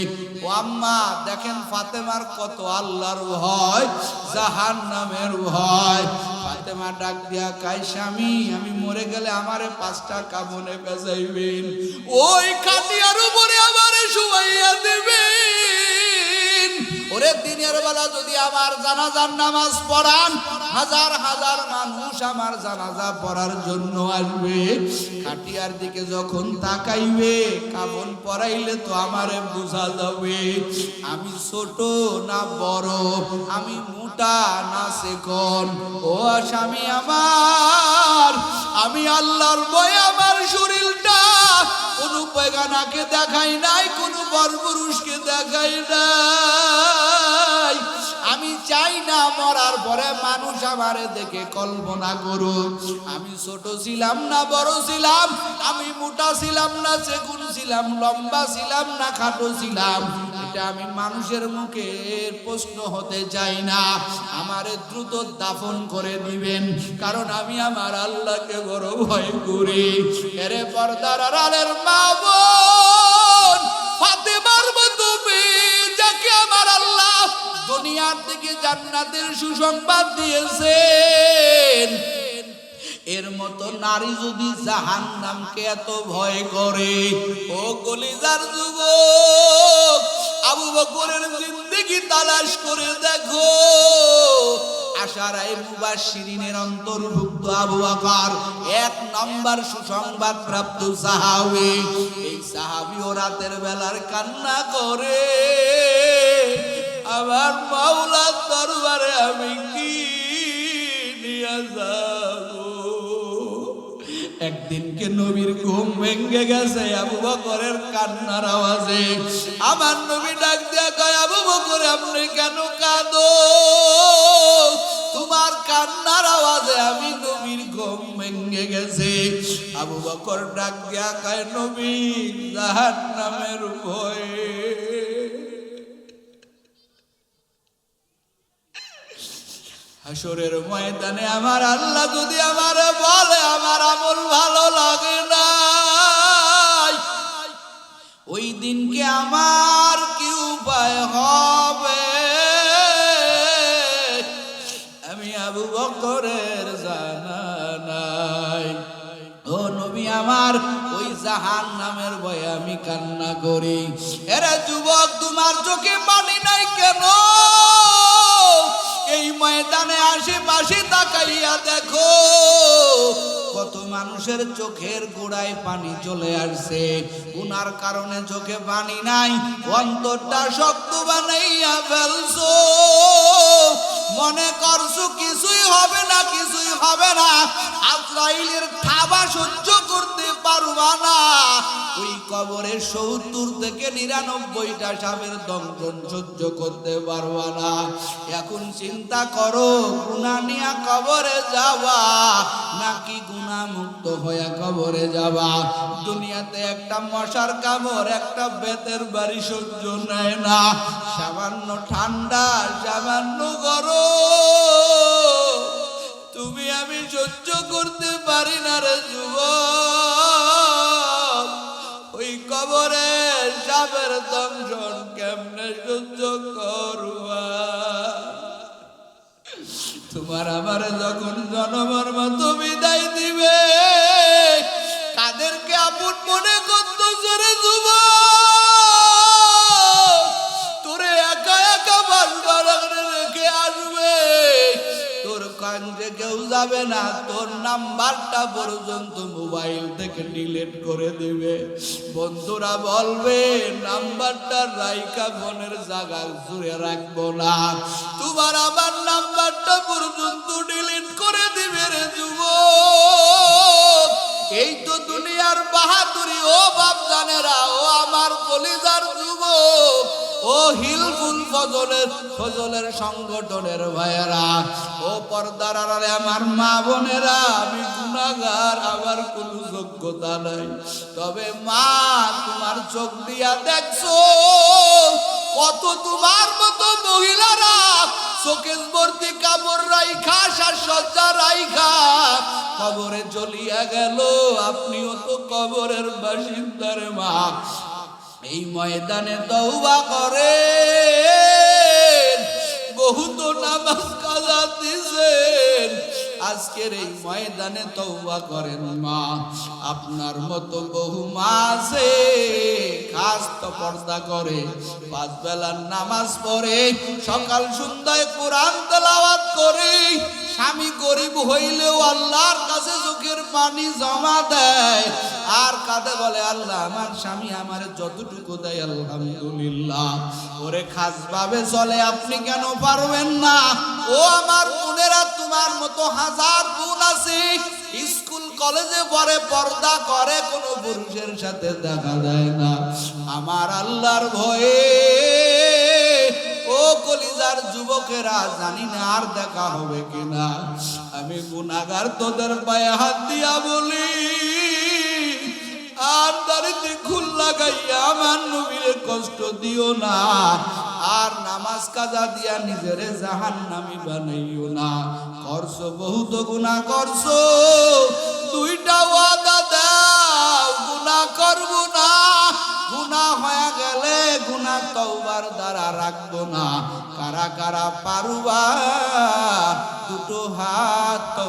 A: ও আম্মা দেখেন ফাতেমার কত আল্লাহর ভয়, জাহান্নামের ভয়। ফাতেমা ডাক দিয়া কয় স্বামী আমি মরে গেলে আমারে 5টা কাফনে বেজাইবেন, ওই খাটিয়ার উপরে আমারে শুয়াইয়া দিবেন। ওরে দিনের বেলা যদি আমার জানাজার নামাজ পড়ান, হাজার হাজার মানুষ আমার জানাজা পড়ার জন্য আসবে, খাটিয়ার দিকে যখন তাকাইবে কাফন পরাইলে তো আমারে বোঝা যাবে আমি ছোট না বড়, আমি মোটা না চিকন। ও স্বামী আমার, আমি আল্লাহর ভয়ে আমার শরীরটা কোন বেগানাকে দেখাই নাই, কোন পরপুরুষকে দেখাই নাই। আমি চাই না মরার পরে মানুষ আমারে দেখে কল্পনা করুক আমি ছোট ছিলাম না বড় ছিলাম, আমি মোটা ছিলাম না চিকন ছিলাম, লম্বা ছিলাম না খাটো ছিলাম, এটা আমি মানুষের মুখে প্রশ্ন হতে চাই না। আমারে দ্রুত দাফন করে দিবেন, কারণ আমি আমার আল্লাহকে বড় ভয় করি। এরে পর্দার আড়ালের মা বোন, ফাতেমার মতো মেয়ে যাকে আমার আল্লাহ দুনিয়ার থেকে জান্নাতের সুসংবাদ দিয়েছেন, এর মতো নারী যদি জাহান্নামকে এত ভয় করে, ও কলিজার যুবক, আবু বকরের জিন্দেগি তালাশ করে দেখো, আশারায়ে মুবাশশিরিনের অন্তর্ভুক্ত আবু বকর 1 নম্বর সুসংবাদ প্রাপ্ত সাহাবী। এই সাহাবীও রাতের বেলার কান্না করে, আমার মাওলার দরবারে আমি কি নিয়ে যাব। একদিনকে নবীর ঘুম ভেঙে গেছে আবু বকরের কান্নার আওয়াজে। আমার নবী ডাক দিয়া কয়, আবু বকর আপনি কেন কাঁদো? তোমার কান্নার আওয়াজে আমি নবীর ঘুম ভেঙে গেছে। আবু বকর ডাক দিয়া কয়, নবী জাহান্নামের ভয়ে। হাসরের ময়দানে আমার আল্লাহ যদি আমারে বলে আমার আমল ভালো লাগে না, ওই দিনকে আমার কি উপায় হবে? আমি আবু বকরের জানা নাই। ও নবী আমার, ওই জাহান্নামের ভয়ে আমি কান্না করি। এরে যুবক, তোমার চোখে পানি নাই কেন? এই ময়দানে আশেপাশে তাকাইয়া দেখো, কত মানুষের চোখের গোড়ায় পানি চলে আসছে। গুনার কারণে চোখে পানি নাই, অন্তরটা শক্ত বানাইয়া ফেলছো। মনে করছো কিছুই হবে না, কিছুই হবে না। আজরাইলের থাবা সহ্য করতে পারবা না। ওই কবরে 70 থেকে 99টা সাপের দংশন সহ্য করতে পারবা না। এখন চিন্তা করো, গুনাহ নিয়া কবরে যাবা নাকি গুনাহ মুক্ত হয়ে কবরে যাবা? দুনিয়াতে একটা মশার কামড়, একটা বেতের বাড়ি সহ্য নেয় না। সামান্য ঠান্ডা, সামান্য গরম তুমি আমি সহ্য করতে পারি না রে যুবক। ওই কবরে সাপের দংশন কেমনে সহ্য করবা? তোমার আমার যখন জনমের মতো বিদায় দিবে, কাদেরকে আপন মনে করতেছে রে যুবক? তোরে একা একা বাসবাড়ারে রেখে আসবে, তোর কাছে কেউ যাবে না। তোর নাম্বারটা পর্যন্ত মোবাইল থেকে ডিলিট করে দিবে। বন্ধুরা বলবে নাম্বারটা রাইখা ফোনের জায়গা জুড়ে রাখবো না। তোমার আমার নাম্বারটা পর্যন্ত ডিলিট করে দিবে রে যুবক। এই তো দুনিয়ার বাহাদুরি। ও বাপজানেরা, ও আমার কলিজার যুবক, ও হিলফুল ফজলের সংগঠনের ভাইয়েরা, ও পর্দার আড়ালে আমার মা বোনেরা, আমি গুনাহগার, আমার কোনো যোগ্যতা নাই। তবে মা, তোমার চোখ দিয়া দেখছো কত তোমার মতো মহিলারা চোখে ভর্তি কাপড় রাইখা, সাজসজ্জা রাইখা কবরে চলিয়া গেল। আপনিও তো কবরের বাসিন্দার মা। এই ময়দানে তওবা করে, বহুত নামাজ কাজা দিছেন, আজকের এই ময়দানে তওবা করেন মা। আপনার মতো বহু মা আছে, খাস তো পর্দা করে, 5 বেলার নামাজ পড়ে, সকাল সন্ধ্যায় কোরআন তেলাওয়াত করে। স্বামী গরিব হইলেও আল্লাহর কাছে চোখের পানি জমা দেয় আর কাঁদে, বলে আল্লাহ আমার স্বামী আমার যতটুকু দেয় আলহামদুলিল্লাহ। ওরে খাস ভাবে চলে, আপনি কেন পারবেন না? ও আমার বোনেরা, তোমার মতো হাজার বোন আছে, স্কুল কলেজে পড়ে, পর্দা করে, কোনো পুরুষের সাথে দেখা যায় না। আমার আল্লাহর ভয়ে ও কলিজার যুবকেরা, জানি না আর দেখা হবে কিনা। আমি গুনাহগার, তোদের পায়ে হাত দিয়া বলি, আর দাড়িতে খুল লাগাইয়া আমার নবীর কষ্ট দিও না, আর নামাজ কাজা দিয়া নিজেরে জাহান্নামী বানাইও না। করছো বহুত গুনাহ করছো, 2টা ওয়াদা দাও, গুনাহ করব না। গুনাহ হয়ে গেলে গুনাহ তওবার দ্বারা রাখবো না। কারা কারা পারবা? 2টো হাত